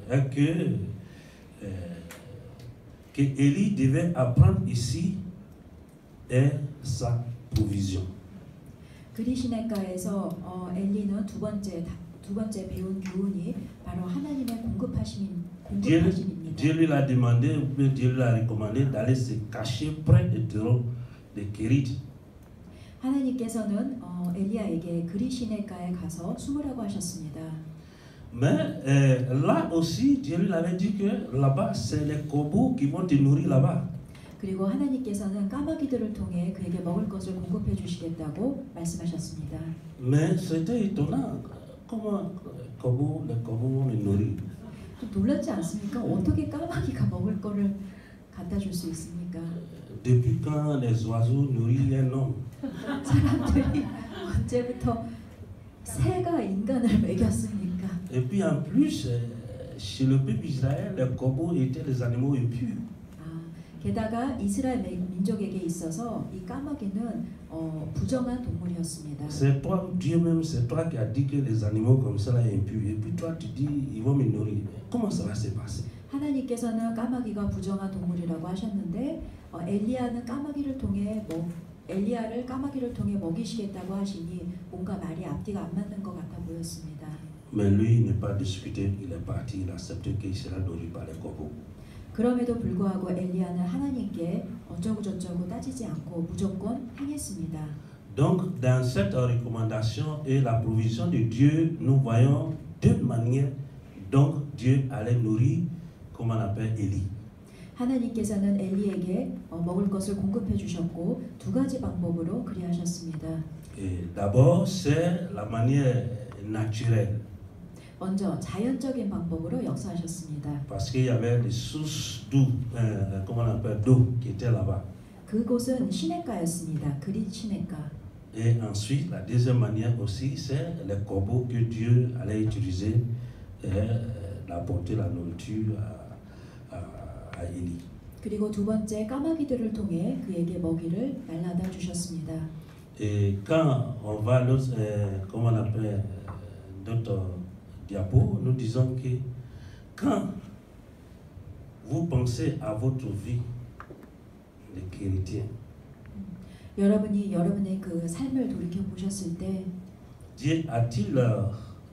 Speaker 2: est que Élie devait apprendre ici est sa provision.
Speaker 1: 그리 시내가에서 엘리는 두 번째 배운 교훈이 바로 하나님의
Speaker 2: Dieu
Speaker 1: 공급하심입니다.
Speaker 2: lui a demandé, ou bien Dieu lui a recommandé d'aller se cacher près des terreaux des Kérites.
Speaker 1: 하나님께서는 엘리야에게 그리 시내가에 가서 숨으라고 하셨습니다.
Speaker 2: Mais là aussi, Dieu lui avait dit que là-bas, c'est les corbeaux qui vont te nourrir là-bas.
Speaker 1: 그리고 하나님께서는 까마귀들을 통해 그에게 먹을 것을 공급해 주시겠다고 말씀하셨습니다.
Speaker 2: Mais c'était étonnant. Comment les corbeaux vont les nourrir?
Speaker 1: 좀 놀랍지 않습니까? 어떻게 까마귀가 먹을 거를 갖다 줄 수 있습니까?
Speaker 2: Depuis quand les oiseaux nourrissent un homme?
Speaker 1: 사람들이 언제부터 새가 인간을 먹였습니까?
Speaker 2: Et puis en plus, chez le peuple d'Israël, les corbeaux étaient les animaux impurs.
Speaker 1: 게다가 이스라엘 민족에게 있어서 이 까마귀는 부정한 동물이었습니다.
Speaker 2: C'est toi, Dieu même, c'est toi qui as dit que les animaux comme ça là impurs. Et puis toi, tu dis, ils vont me nourrir. Comment ça va se passer?
Speaker 1: 하나님께서는 까마귀가 부정한 동물이라고 하셨는데 엘리야를 까마귀를 통해 먹이시겠다고 하시니 뭔가 말이 앞뒤가 안 맞는 것 같아 보였습니다.
Speaker 2: Mais lui, il n'est pas discuté, il est parti, il a accepté qu'il sera nourri par les corbeaux.
Speaker 1: 그럼에도 불구하고 엘리야는 하나님께 어쩌고 저쩌고 따지지 않고 무조건 행했습니다.
Speaker 2: Donc, dans cette recommandation et la provision de Dieu, nous voyons deux manières dont Dieu allait nourrir, comme on appelle Élie.
Speaker 1: 하나님께서는 엘리에게 먹을 것을 공급해 주셨고 두 가지 방법으로 그리하셨습니다.
Speaker 2: D'abord, c'est la manière naturelle.
Speaker 1: 먼저 자연적인 방법으로 역사하셨습니다.
Speaker 2: Parce qu'il y avait des sources d'eau, comment on appelle, d'eau qui étaient là-bas.
Speaker 1: 그곳은 시냇가였습니다. 그리 시냇가.
Speaker 2: Et ensuite, la deuxième manière aussi, c'est les corbeaux que Dieu allait utiliser d'apporter la nourriture à Élie.
Speaker 1: 그리고 두 번째 까마귀들을 통해 그에게 먹이를 날라다 주셨습니다.
Speaker 2: Et quand on va, comment on appelle, notre diapo, nous disons que quand vous pensez à votre vie de chrétien,
Speaker 1: 여러분이 여러분의 그 삶을 돌이켜 보셨을 때
Speaker 2: Dieu a-t-il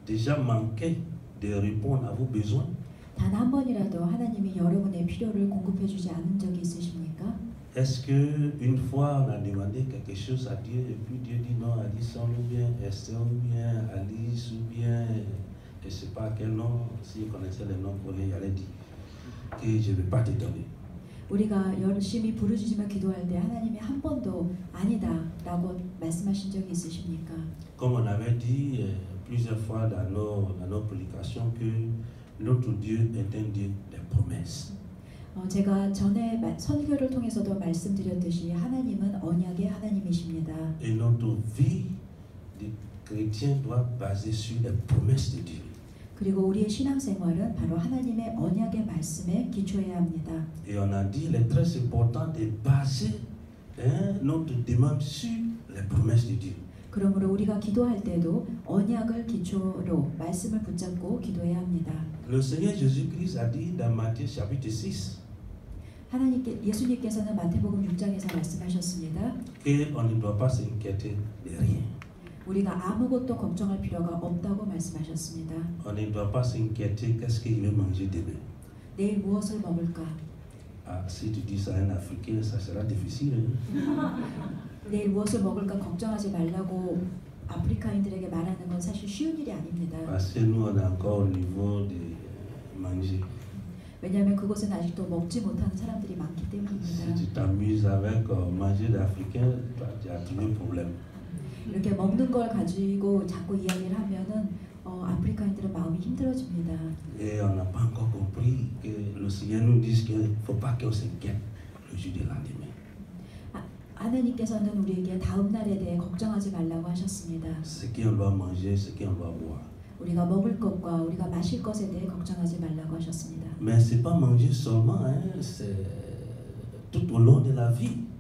Speaker 2: déjà manqué de répondre à vos besoins?
Speaker 1: 단 한 번이라도 하나님이 여러분의 필요를 공급해 주지 않은 적이 있으십니까?
Speaker 2: Est-ce que une fois on a demandé quelque chose à Dieu et puis Dieu dit non, Alison ou bien Esther ou bien Alice ou bien je ne sais pas quel nom, s'il connaissait les noms pour lui, il allait dire que je ne vais pas te donner.
Speaker 1: 우리가 열심히 부르짖으며 기도할 때 하나님이 한 번도 아니다라고 말씀하신 적이 있으십니까?
Speaker 2: Comme on avait dit plusieurs fois dans nos prédications que notre Dieu est un Dieu des promesses.
Speaker 1: 제가 전에 선교를 통해서도 말씀드렸듯이 하나님은 언약의 하나님이십니다.
Speaker 2: Et notre vie de chrétien doit baser sur les promesses de Dieu.
Speaker 1: 그리고 우리의 신앙생활은 바로 하나님의 언약의 말씀에 기초해야 합니다.
Speaker 2: Et on a dit, il est très important de baser notre demande sur les promesses de Dieu.
Speaker 1: 그러므로 우리가 기도할 때도 언약을 기초로 말씀을 붙잡고 기도해야 합니다.
Speaker 2: Le Seigneur Jésus-Christ a dit dans Matthieu chapitre 6
Speaker 1: 예수님께서는 마태복음 6장에서 말씀하셨습니다.
Speaker 2: qu'on ne doit pas s'inquiéter de rien.
Speaker 1: 우리가 아무것도 걱정할 필요가 없다고 말씀하셨습니다.
Speaker 2: On ne doit pas s'inquiéter qu'est-ce qu'il va manger demain.
Speaker 1: 내일 무엇을 먹을까?
Speaker 2: Ah, si tu dis ça à un Africain, ça sera difficile.
Speaker 1: 내일 무엇을 먹을까 걱정하지 말라고 아프리카인들에게 말하는 건 사실 쉬운 일이 아닙니다.
Speaker 2: Parce que nous on est encore au niveau de manger.
Speaker 1: 왜냐하면 그곳은 아직도 먹지 못하는 사람들이 많기 때문입니다.
Speaker 2: Si tu t'amuses avec manger d'Africain, tu as trouvé problème.
Speaker 1: 이렇게 먹는 걸 가지고 자꾸 이야기를 하면은 아프리카인들은 마음이 힘들어집니다.
Speaker 2: Et on n'a pas encore compris que le Seigneur nous dit qu'il ne faut pas qu'on s'inquiète le jour de lendemain.
Speaker 1: 하나님께서는 우리에게 다음 날에 대해 걱정하지 말라고 하셨습니다.
Speaker 2: Ce qu'on doit manger, ce qu'on doit boire.
Speaker 1: 우리가 먹을 것과 우리가 마실 것에 대해 걱정하지 말라고 하셨습니다.
Speaker 2: Mais c'est pas manger seulement, c'est tout au long de la vie.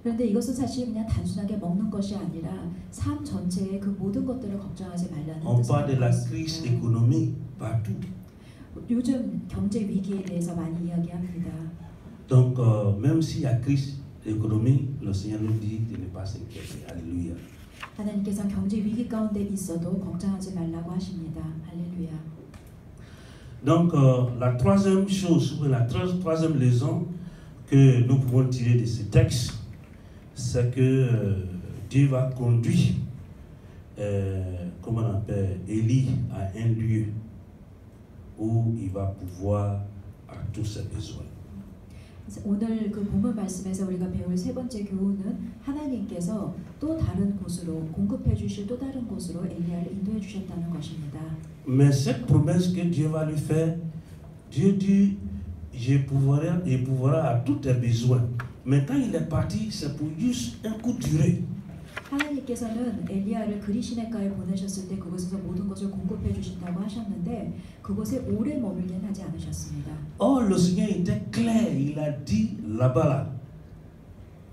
Speaker 1: 그런데 이것은 사실 그냥 단순하게 먹는 것이 아니라 삶 전체의 그 모든 것들을 걱정하지 말라는
Speaker 2: On parle de la
Speaker 1: 뜻입니다.
Speaker 2: crise économique partout.
Speaker 1: 요즘 경제 위기에 대해서 많이 이야기합니다.
Speaker 2: Donc même s'il y a crise économique, le Seigneur nous dit de ne pas s'inquiéter. Alléluia.
Speaker 1: 하나님께서 경제 위기 가운데 있어도 걱정하지 말라고 하십니다. 할렐루야.
Speaker 2: Donc, la troisième chose, ou la troisième leçon que nous pouvons tirer de ce texte, c'est que Dieu va conduire, comment on appelle, Élie à un lieu où il va pouvoir à tous ses besoins.
Speaker 1: 오늘 그 본문 말씀에서 우리가 배울 세 번째 교훈은 하나님께서 또 다른 곳으로 공급해 주실 또 다른 곳으로 엘리야를 인도해 주셨다는 것입니다.
Speaker 2: Mais cette promesse que Dieu va lui faire, Dieu dit, je pourvoirai à tous tes besoins. Mais quand il est parti, c'est pour juste un coup de durée.
Speaker 1: 하나님께서는 엘리야를 그리시네가에 보내셨을 때 그곳에서 모든 것을 공급해 주신다고 하셨는데 그곳에 오래 머물긴 하지 않으셨습니다.
Speaker 2: Or, le Seigneur était clair, il a dit là-bas, là,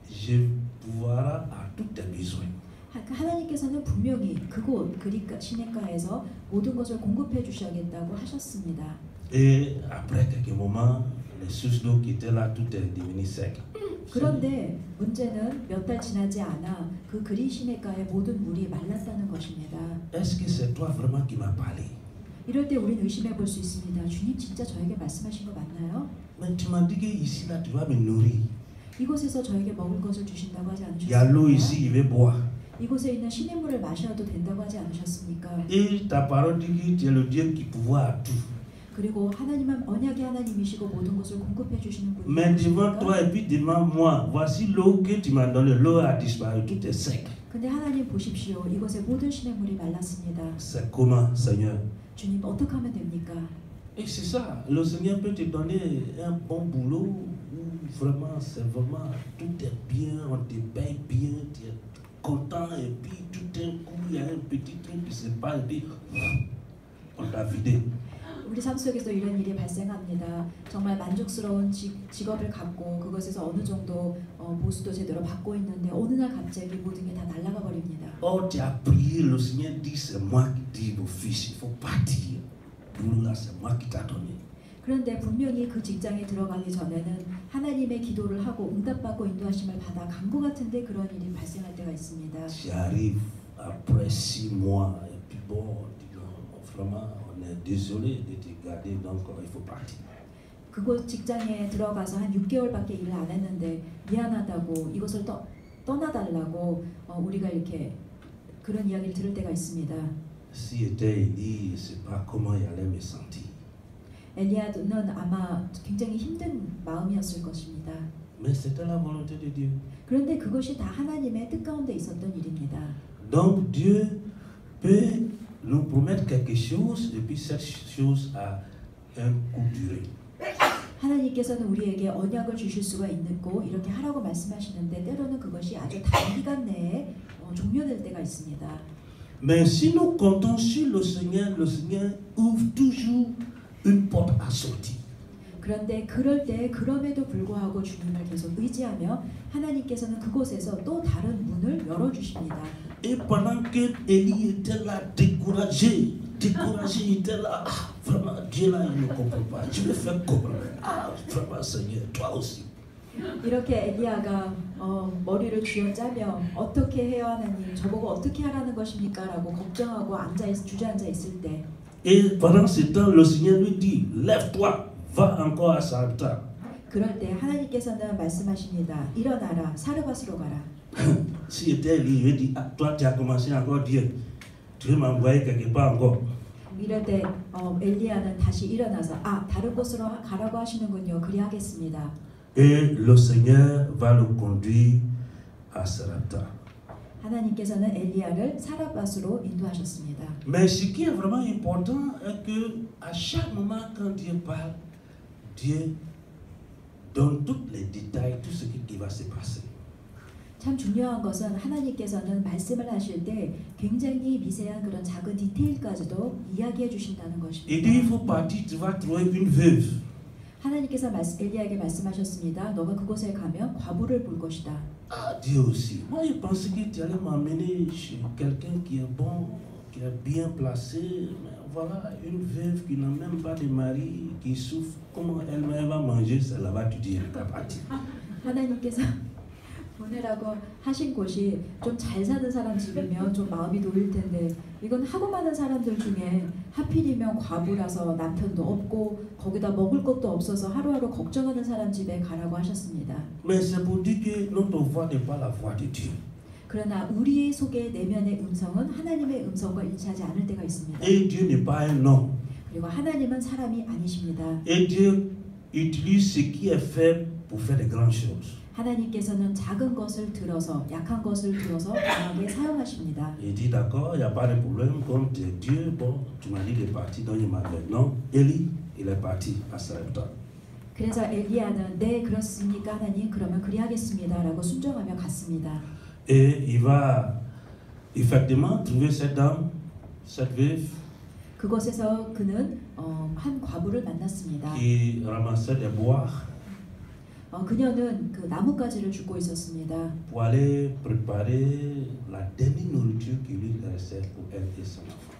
Speaker 2: je pourvoirai à tous tes besoins.
Speaker 1: 하나님께서는 분명히 그곳 시내가에서 모든 것을 공급해 주셔야겠다고 하셨습니다.
Speaker 2: Et après quelques moments, les sources d'eau qui étaient là, tout est devenu sec.
Speaker 1: 그런데 문제는 몇 달 지나지 않아 그 그리시네가의 모든 물이 말랐다는 것입니다.
Speaker 2: Est-ce que c'est toi vraiment qui m'as parlé?
Speaker 1: 이럴 때 우리는 의심해 볼 수 있습니다. 주님 진짜 저에게 말씀하신 거 맞나요?
Speaker 2: Mais tu m'as dit que ici, là, tu vas me nourrir.
Speaker 1: 이곳에서 저에게 먹을 것을 주신다고 하지
Speaker 2: Il y a l'eau
Speaker 1: 않으셨습니까?
Speaker 2: ici, je vais boire.
Speaker 1: 이곳에 있는 시냇물을 마셔도 된다고 하지 않으셨습니까?
Speaker 2: Et ta parole dit que tu es le Dieu qui pourvoit à tout.
Speaker 1: 그리고 하나님은 언약의 하나님이시고 모든 것을 공급해 주시는
Speaker 2: Mais devant
Speaker 1: 분이십니까?
Speaker 2: toi et puis devant moi, voici l'eau que tu m'as donnée. L'eau a disparu, tout est sec.
Speaker 1: 근데 하나님 보십시오. 이곳에 모든 시냇물이 말랐습니다.
Speaker 2: C'est comment, Seigneur?
Speaker 1: 주님 어떻게 하면 됩니까?
Speaker 2: Et c'est ça, le Seigneur peut te donner un bon boulot où vraiment, c'est vraiment, tout est bien, on te paye bien, tu es content et puis tout d'un coup, il y a un petit truc qui se passe et puis on t'a vidé.
Speaker 1: 우리 삶 속에서 이런 일이 발생합니다. 정말 만족스러운 직업을 갖고 그것에서 어느 정도 보수도 제대로 받고 있는데 어느 날 갑자기 모든 게 다 날아가 버립니다.
Speaker 2: Oh, tu as prié, le Seigneur dit, c'est moi qui dis au fils, il faut partir. Là, c'est moi qui t'a donné.
Speaker 1: 그런데 분명히 그 직장에 들어가기 전에는 하나님의 기도를 하고 응답받고 인도하심을 받아 간 것 같은데 그런 일이 발생할 때가 있습니다.
Speaker 2: Tu arrives après 6 mois et puis bon, vraiment, on est désolé de te garder, donc il faut partir.
Speaker 1: 그곳 직장에 들어가서 한 6개월밖에 일을 안 했는데 미안하다고 이것을 떠나달라고 우리가 이렇게 그런 이야기를 들을 때가 있습니다.
Speaker 2: Si était Élie, je ne sais pas comment il allait me sentir.
Speaker 1: 엘리야는 아마 굉장히 힘든 마음이었을 것입니다.
Speaker 2: Mais c'était la volonté de Dieu.
Speaker 1: 그런데 그것이 다 하나님의 뜻 가운데 있었던 일입니다.
Speaker 2: Donc Dieu peut nous promettre quelque chose et puis cette chose a un court durée.
Speaker 1: 하나님께서는 우리에게 언약을 주실 수가 있고 이렇게 하라고 말씀하시는데 때로는 그것이 아주 단기간 내에 종료될 때가 있습니다.
Speaker 2: Mais si nous comptons sur le Seigneur ouvre toujours une porte à sortir.
Speaker 1: 그런데 그럴 때 그럼에도 불구하고 주님을 계속 의지하며 하나님께서는 그곳에서 또 다른 문을 열어주십니다.
Speaker 2: Et pendant que Élie était là découragé, il était là, ah, vraiment Dieu là il ne comprend pas, je vais faire comment? Ah, vraiment Seigneur, toi aussi.
Speaker 1: 이렇게 엘리야가 머리를 쥐어짜며 어떻게 해요 하나님, 저보고 어떻게 하라는 것입니까? 라고 걱정하고 주저앉아 있을 때
Speaker 2: Et pendant ce temps, le Seigneur lui dit, lève-toi, va encore à Sarepta.
Speaker 1: 그럴 때 하나님께서는 말씀하십니다. 일어나라, 사르밧으로 가라.
Speaker 2: Si était Élie, il dit, ah, toi tu as commencé encore Dieu, tu veux m'envoyer quelque part encore.
Speaker 1: 이럴 때 엘리야는 다시 일어나서 다른 곳으로 가라고 하시는군요. 그리하겠습니다.
Speaker 2: Et le Seigneur va le conduire à Sarepta.
Speaker 1: 하나님께서는 엘리야를 사르밧으로 인도하셨습니다.
Speaker 2: Mais ce qui est vraiment important est que à chaque moment quand Dieu parle, Dieu donne tous les détails, tout ce qui va se passer.
Speaker 1: 참 중요한 것은 하나님께서는 말씀을 하실 때 굉장히 미세한 그런 작은 디테일까지도 이야기해 주신다는 것입니다.
Speaker 2: Il dit il faut partir, tu vas trouver une veuve.
Speaker 1: 하나님께서 엘리야에게 말씀하셨습니다. 너가 그곳에 가면 과부를 볼 것이다.
Speaker 2: Ah, Dieu aussi. Moi, je pensais que tu allais m'emmener chez quelqu'un qui est bon, qui est bien placé. Mais voilà, une veuve qui n'a même pas de mari, qui souffre. Comment elle va manger? C'est là-bas, tu dis, elle est partie.
Speaker 1: 하나님께서 보내라고 하신 곳이 좀 잘 사는 사람 집이면 좀 마음이 놓일 텐데 이건 하고 많은 사람들 중에 하필이면 과부라서 남편도 없고 거기다 먹을 것도 없어서 하루하루 걱정하는 사람 집에 가라고 하셨습니다.
Speaker 2: Mais c'est pour dire que notre voix n'est pas la voix de Dieu.
Speaker 1: 그러나 우리 속의 내면의 음성은 하나님의 음성과 일치하지 않을 때가 있습니다.
Speaker 2: Et Dieu n'est pas un homme.
Speaker 1: 그리고 하나님은 사람이 아니십니다.
Speaker 2: Et Dieu utilise ce qui est faible pour faire de grandes choses.
Speaker 1: 하나님께서는 작은 것을 들어서 약한 것을 들어서 강하게 사용하십니다.
Speaker 2: Il dit d'accord, il n'y a pas de problème, comme tu es Dieu, bon, tu m'as dit de partir, donc il m'a dit non. Élie, il est parti à Sarepta.
Speaker 1: 그래서 엘리야는 네 그렇습니까 하나님 그러면 그리하겠습니다라고 순종하며 갔습니다.
Speaker 2: Et il va effectivement trouver cette dame, cette veuve,
Speaker 1: 그곳에서 그는 한 과부를 만났습니다.
Speaker 2: qui ramassait des bois
Speaker 1: 그녀는 그 나뭇가지를 줍고 있었습니다.
Speaker 2: pour aller préparer la dernière nourriture qui lui restait pour elle et son enfant.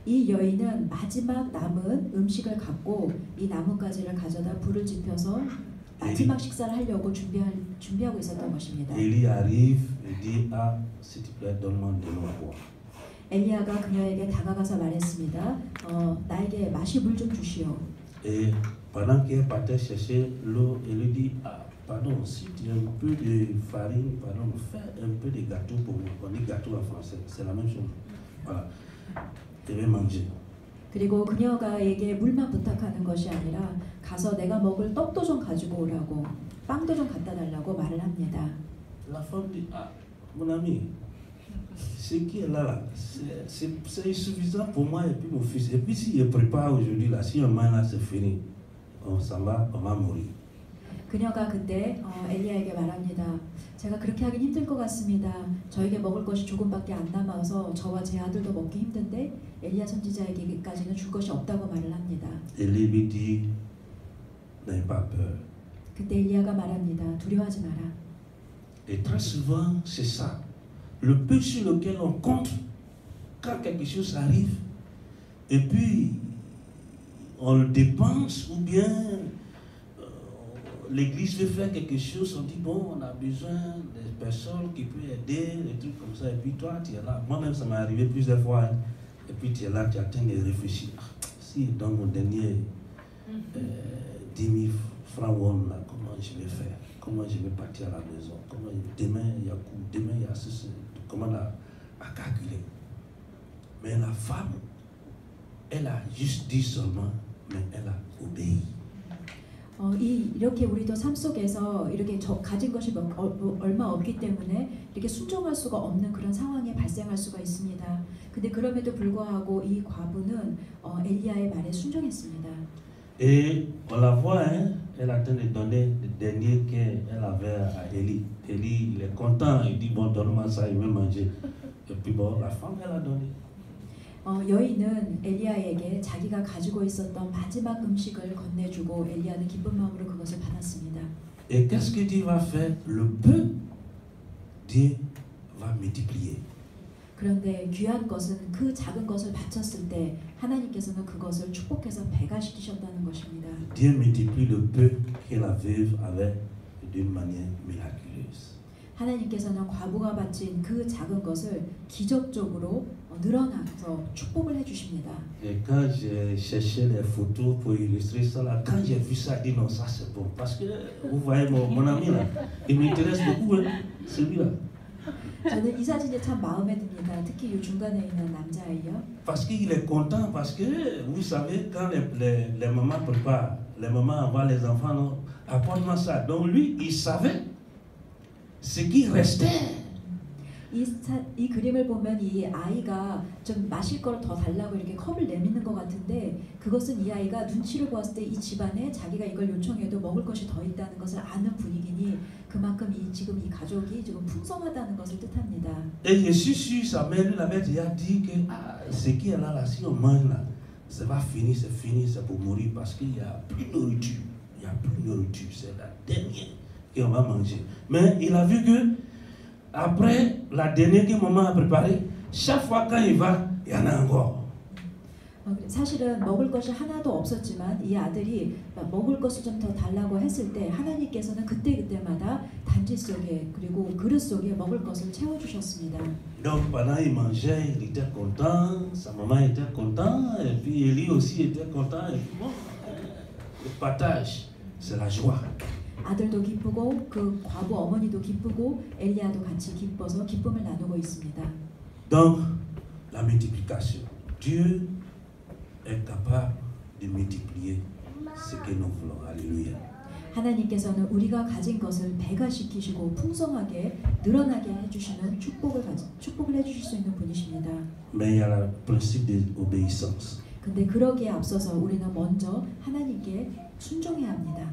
Speaker 1: 이 여인은 마지막 남은 음식을 갖고 이 나뭇가지를 가져다 불을 지펴서 마지막 식사를 하려고 준비하고 있었던 것입니다.
Speaker 2: Élie arrive et dit ah s'il te plaît donne-moi de l'eau à boire.
Speaker 1: 엘리야가 그녀에게 다가가서 말했습니다. 나에게 마실 물 좀 주시오.
Speaker 2: Et pendant qu'elle partait chercher l'eau, elle lui dit ah pardon si tu as un peu de farine, pardon fais un peu de gâteau pour moi. On dit gâteau en français, c'est la même chose. Voilà, je vais manger.
Speaker 1: 그리고 그녀가에게 물만 부탁하는 것이 아니라 가서 내가 먹을 떡도 좀 가지고 오라고 빵도 좀 갖다 달라고 말을 합니다.
Speaker 2: La femme dit ah mon ami, ce qui est là, c'est insuffisant pour moi et puis mon fils. Et puis si je prépare aujourd'hui là, si on mange là c'est fini, on s'en va, on va mourir.
Speaker 1: 그녀가 그때 엘리야에게 말합니다. 제가 그렇게 하긴 힘들 것 같습니다. 저에게 먹을 것이 조금밖에 안 남아서 저와 제 아들도 먹기 힘든데 엘리야 선지자에게까지는 줄 것이 없다고 말을 합니다.
Speaker 2: Élie lui dit n'aie pas peur.
Speaker 1: 그때 엘리야가 말합니다. 두려워하지 마라.
Speaker 2: Et très souvent c'est ça. Le peu sur lequel on compte quand quelque chose arrive et puis on le dépense ou bien l'église veut faire quelque chose, on dit bon on a besoin de personnes qui peuvent aider, des trucs comme ça et puis toi tu es là. Moi-même ça m'est arrivé plusieurs fois hein. Et puis tu es là, tu attends de réfléchir. Si dans mon dernier 10 000 francs là, comment je vais faire? Comment je vais partir à la maison? Comment demain il y a coup, demain il y a ceci. Comment à calculer? Mais la femme, elle a juste dit seulement, mais elle a obéi.
Speaker 1: 이렇게 우리도 삶 속에서 이렇게 가진 것이 얼마 없기 때문에 이렇게 순종할 수가 없는 그런 상황이 발생할 수가 있습니다. 근데 그럼에도 불구하고 이 과부는 엘리야의 말에 순종했습니다.
Speaker 2: Et on la voit, hein, elle a tenté de donner le dernier qu'elle avait à Élie. Élie, il est content, il dit bon, donne-moi ça, il veut manger. Et puis bon, la femme, elle a donné.
Speaker 1: 여인은 엘리야에게 자기가 가지고 있었던 마지막 음식을 건네주고 엘리야는 기쁜 마음으로 그것을 받았습니다.
Speaker 2: Et qu'est-ce que Dieu va faire? Le peu, Dieu va multiplier.
Speaker 1: 그런데 귀한 것은 그 작은 것을 바쳤을 때 하나님께서는 그것을 축복해서 배가시키셨다는 것입니다.
Speaker 2: Dieu multiplie le peu que la veuve avait d'une manière miraculeuse.
Speaker 1: 하나님께서는 과부가 바친 그 작은 것을 기적적으로 늘어나서 축복을 해주십니다.
Speaker 2: Et quand j'ai cherché les photos pour illustrer ça, là, quand j'ai vu ça, j'ai dit non, ça c'est bon. Parce que vous voyez mon ami là, il m'intéresse beaucoup, hein, celui-là.
Speaker 1: 저는 이 사진이 참 마음에 듭니다. 특히 이 중간에 있는 남자아이요.
Speaker 2: Parce qu'il est content, parce que vous savez, quand les mamans préparent, les mamans envoient les enfants, non, apporte-moi ça. Donc lui, il savait ce qui restait.
Speaker 1: 이 그림을 보면 이 아이가 좀 마실 걸 더 달라고 이렇게 컵을 내미는 것 같은데 그것은 이 아이가 눈치를 보았을 때 이 집안에 자기가 이걸 요청해도 먹을 것이 더 있다는 것을 아는 분위기니 그만큼 지금 이 가족이 지금 풍성하다는 것을 뜻합니다.
Speaker 2: Et je suis sûr, sa mère lui avait déjà dit que ce qui est là, si on mange là, ça va finir, c'est pour mourir parce qu'il n'y a plus de nourriture. Il n'y a plus de nourriture, c'est la dernière qu'on va manger. Mais il a vu que après la dernière que maman a préparée, chaque fois quand il va, il y en a encore.
Speaker 1: 사실은 먹을 것이 하나도 없었지만 이 아들이 먹을 것을 좀 더 달라고 했을 때 하나님께서는 그때마다 잔치 속에 그리고 그릇 속에 먹을 것을 채워주셨습니다.
Speaker 2: Donc pendant qu'il mangeait, il était content, sa maman était contente, et puis Élie aussi était content, et puis bon, le partage, c'est la joie.
Speaker 1: 아들도 기쁘고 그 과부 어머니도 기쁘고 엘리야도 같이 기뻐서 기쁨을 나누고 있습니다.
Speaker 2: Donc, la multiplication. Dieu est capable de multiplier ce que nous voulons. Alléluia.
Speaker 1: 하나님께서는 우리가 가진 것을 배가시키시고 풍성하게 늘어나게 해주시는 축복을 해주실 수 있는 분이십니다.
Speaker 2: Mais il y a le principe de l'obéissance.
Speaker 1: 근데 그러기에 앞서서 우리는 먼저 하나님께 순종해야 합니다.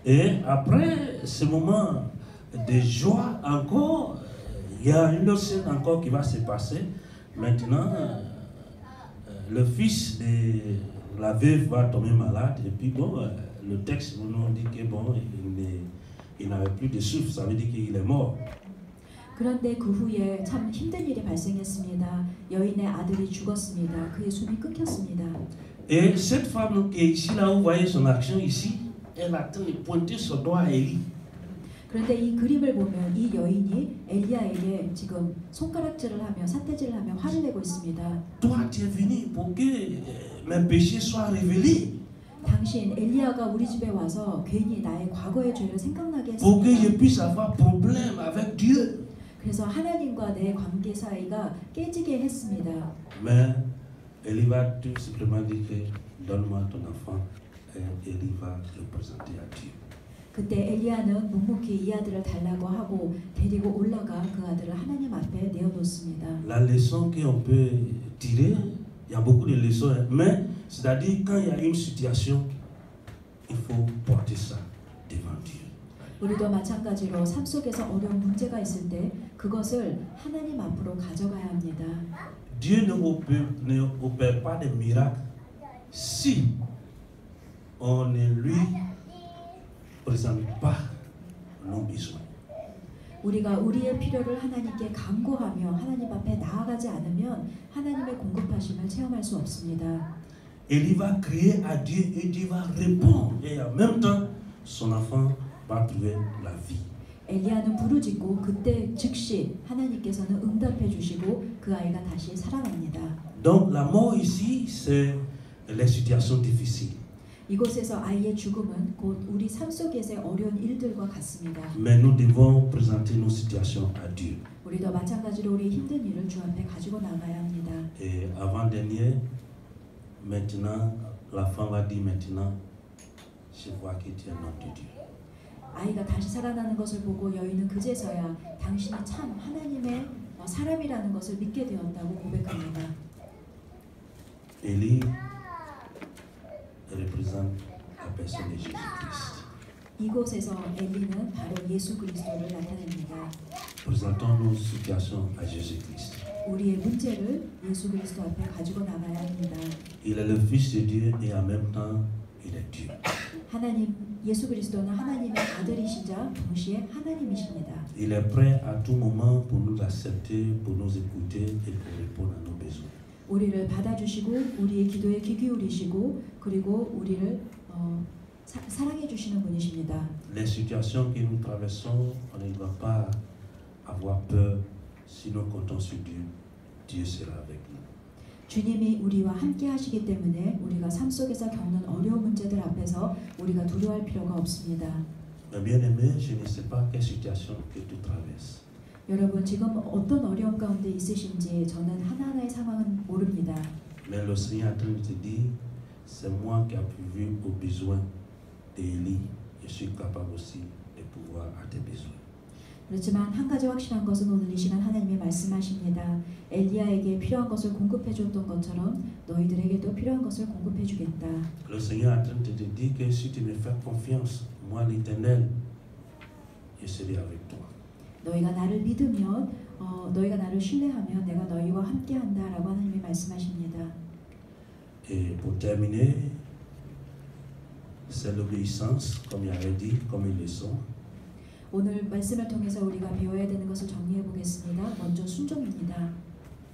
Speaker 2: Et après ce moment de joie encore, il y a une autre chose encore qui va se passer. Maintenant, le fils de la veuve va tomber malade et puis bon, le texte nous dit que bon, il n'avait plus de souffle, ça veut dire qu'il est mort.
Speaker 1: 그런데 그 후에 참 힘든 일이 발생했습니다. 여인의 아들이 죽었습니다. 그의 숨이 끊겼습니다.
Speaker 2: Et cette femme qui est ici, là, vous voyez son action ici, elle a pointé son doigt à Élie.
Speaker 1: 그런데 이 그림을 보면 이 여인이 엘리야에게 지금 손가락질을 하며 삿대질을 하며 화를 내고 있습니다.
Speaker 2: Toi, tu es venu pour que mes péchés soient révélés.
Speaker 1: 당신 엘리야가 우리 집에 와서 괜히 나의 과거의 죄를 생각나게
Speaker 2: Pour que je
Speaker 1: 했습니다.
Speaker 2: puisse avoir problème avec Dieu.
Speaker 1: 그래서 하나님과 내 관계 사이가 깨지게 했습니다.
Speaker 2: Mais Élie va tout simplement dire que donne-moi ton enfant. Et Élie va le présenter à Dieu.
Speaker 1: 그때 엘리야는 묵묵히 이 아들을 달라고 하고 데리고 올라가 그 아들을 하나님 앞에 내어놓습니다.
Speaker 2: La leçon qu'on peut tirer, il y a beaucoup de leçons, mais c'est-à-dire quand il y a une situation, il faut porter ça devant Dieu.
Speaker 1: 우리도 마찬가지로 삶 속에서 어려운 문제가 있을 때 그것을 하나님 앞으로 가져가야 합니다.
Speaker 2: Dieu ne opère pas de miracles si on ne lui présente pas nos besoins.
Speaker 1: 우리가 우리의 필요를 하나님께 간구하며 하나님 앞에 나아가지 않으면 하나님의 공급하심을 체험할 수 없습니다.
Speaker 2: Il va crier à Dieu et Dieu va répondre. Et en même temps, son enfant va trouver la vie.
Speaker 1: 엘리야는 부르짖고 그때 즉시 하나님께서는 응답해 주시고 그 아이가 다시 살아납니다.
Speaker 2: Donc la mort ici, c'est les situations difficiles.
Speaker 1: 이곳에서 아이의 죽음은 곧 우리 삶 속에서의 어려운 일들과 같습니다.
Speaker 2: Mais nous devons présenter nos situations à Dieu.
Speaker 1: 우리도 마찬가지로 우리 힘든 일을 주 앞에 가지고 나가야 합니다.
Speaker 2: Et avant-dernier, maintenant, la femme va dire maintenant, je vois que tu es un homme de Dieu.
Speaker 1: 아이가 다시 살아나는 것을 보고 여인은 그제서야 당신이 참 하나님의 사람이라는 것을 믿게 되었다고 고백합니다.
Speaker 2: Élie représente la personne de Jésus-Christ.
Speaker 1: 이곳에서 엘리는 바로 예수 그리스도를 나타냅니다.
Speaker 2: Présentons nos situations à Jésus-Christ.
Speaker 1: 우리의 문제를 예수 그리스도 앞에 가지고 나가야 합니다.
Speaker 2: Il est le Fils de Dieu et en même temps, il est Dieu.
Speaker 1: 하나님, 예수 그리스도는 하나님의 아들이시자 동시에 하나님이십니다.
Speaker 2: Il est prêt à tout moment pour nous accepter, pour nous écouter et pour répondre à nos besoins.
Speaker 1: 우리를 받아주시고 우리의 기도에 귀 기울이시고 그리고 우리를 사랑해 주시는 분이십니다.
Speaker 2: Les situations que nous traversons, on ne doit pas avoir peur. Si nous comptons sur Dieu, Dieu sera avec nous.
Speaker 1: 주님이 우리와 함께 하시기 때문에 우리가 삶 속에서 겪는 어려운 문제들 앞에서 우리가 두려워할 필요가 없습니다.
Speaker 2: Mais bien-aimé, je ne sais pas quelle situation que tu traverses.
Speaker 1: 여러분 지금 어떤 어려움 가운데 있으신지 저는 하나하나의 상황은 모릅니다.
Speaker 2: Mais le Seigneur est en train de te dire, c'est moi qui ai pourvu aux besoins d'Élie. Je suis capable aussi de pouvoir à tes besoins.
Speaker 1: 그렇지만 한 가지 확실한 것은 오늘 이 시간 하나님이 말씀하십니다. 엘리야에게 필요한 것을 공급해 줬던 것처럼 너희들에게도 필요한 것을 공급해 주겠다.
Speaker 2: Le Seigneur est en train de te dire que si tu me fais confiance, moi l'Éternel, je serai avec toi.
Speaker 1: 너희가 나를 믿으면 너희가 나를 신뢰하면 내가 너희와 함께한다라고 하나님이 말씀하십니다.
Speaker 2: Et pour terminer, c'est l'obéissance, comme il avait dit, comme ils le sont.
Speaker 1: 오늘 말씀을 통해서 우리가 배워야 되는 것을 정리해 보겠습니다. 먼저 순종입니다.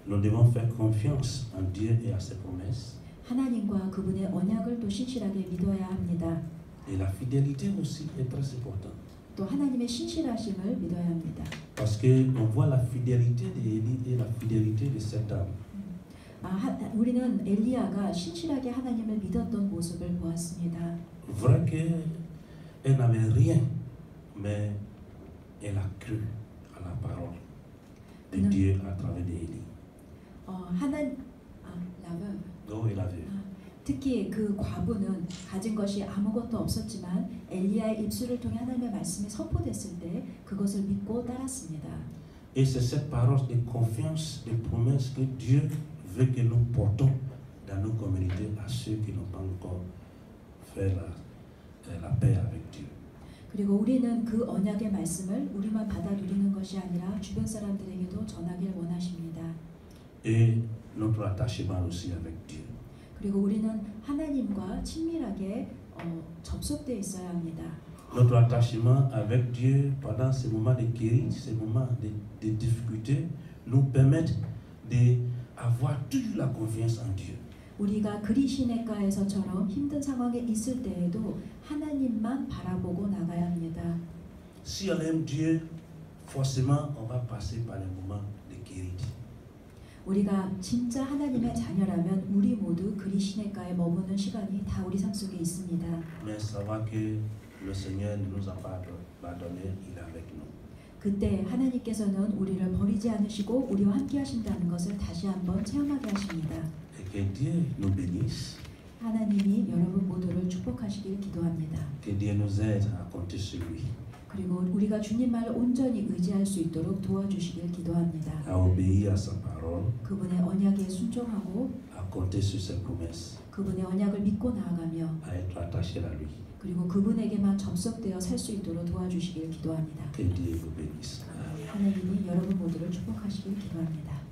Speaker 2: Nous devons faire confiance en Dieu et à ses promesses.
Speaker 1: 하나님과 그분의 언약을 또 신실하게 믿어야 합니다.
Speaker 2: Et la fidélité aussi est très importante.
Speaker 1: 또 하나님의 신실하심을 믿어야 합니다.
Speaker 2: Parce qu'on voit la fidélité d'Élie et la fidélité de cet homme.
Speaker 1: 우리는 엘리야가 신실하게 하나님을 믿었던 모습을 보았습니다.
Speaker 2: Vrai qu'elle n'avait rien, mais elle a cru à la parole de Dieu à travers d'Élie. Donc elle a vu.
Speaker 1: 특히 그 과부는 가진 것이 아무것도 없었지만 엘리야의 입술을 통해 하나님의 말씀이 선포됐을 때 그것을 믿고 따랐습니다.
Speaker 2: Et c'est cette parole de confiance, de promesse que Dieu veut que nous portons dans nos communautés à ceux qui n'ont pas encore fait la paix avec Dieu.
Speaker 1: 그리고 우리는 그 언약의 말씀을 우리만 받아 누리는 것이 아니라 주변 사람들에게도 전하길 원하십니다.
Speaker 2: Et notre attachement aussi avec Dieu.
Speaker 1: 그리고 우리는 하나님과 친밀하게 접속되어 있어야 합니다.
Speaker 2: Notre attachement avec Dieu pendant ces moments de guérison, ces moments de difficulté, nous permettent d'avoir toujours la confiance en Dieu.
Speaker 1: 우리가 그리시네가에서처럼 힘든 상황에 있을 때에도 하나님만 바라보고 나가야 합니다.
Speaker 2: Si on aime Dieu, forcément on va passer par les moments de guérison.
Speaker 1: 우리가 진짜 하나님의 자녀라면 우리 모두 그리시네가에 머무는 시간이 다 우리 삶 속에 있습니다.
Speaker 2: Mais savoir que le Seigneur ne nous a pas abandonnés, il est avec nous.
Speaker 1: 그때 하나님께서는 우리를 버리지 않으시고 우리와 함께 하신다는 것을 다시 한번 체험하게 하십니다.
Speaker 2: Et que Dieu nous bénisse,
Speaker 1: 하나님이 여러분 모두를 축복하시길 기도합니다.
Speaker 2: que Dieu nous aide à compter sur lui,
Speaker 1: 그리고 우리가 주님만을 온전히 의지할 수 있도록 도와주시길 기도합니다.
Speaker 2: à obéir à sa parole,
Speaker 1: 그분의 언약에 순종하고
Speaker 2: à compter sur ses promesses,
Speaker 1: 그분의 언약을 믿고 나아가며
Speaker 2: à être attaché à lui.
Speaker 1: 그리고 그분에게만 접속되어 살 수 있도록 도와주시길 기도합니다.
Speaker 2: Que Dieu vous bénisse.
Speaker 1: 하나님이 여러분 모두를 축복하시길 기도합니다.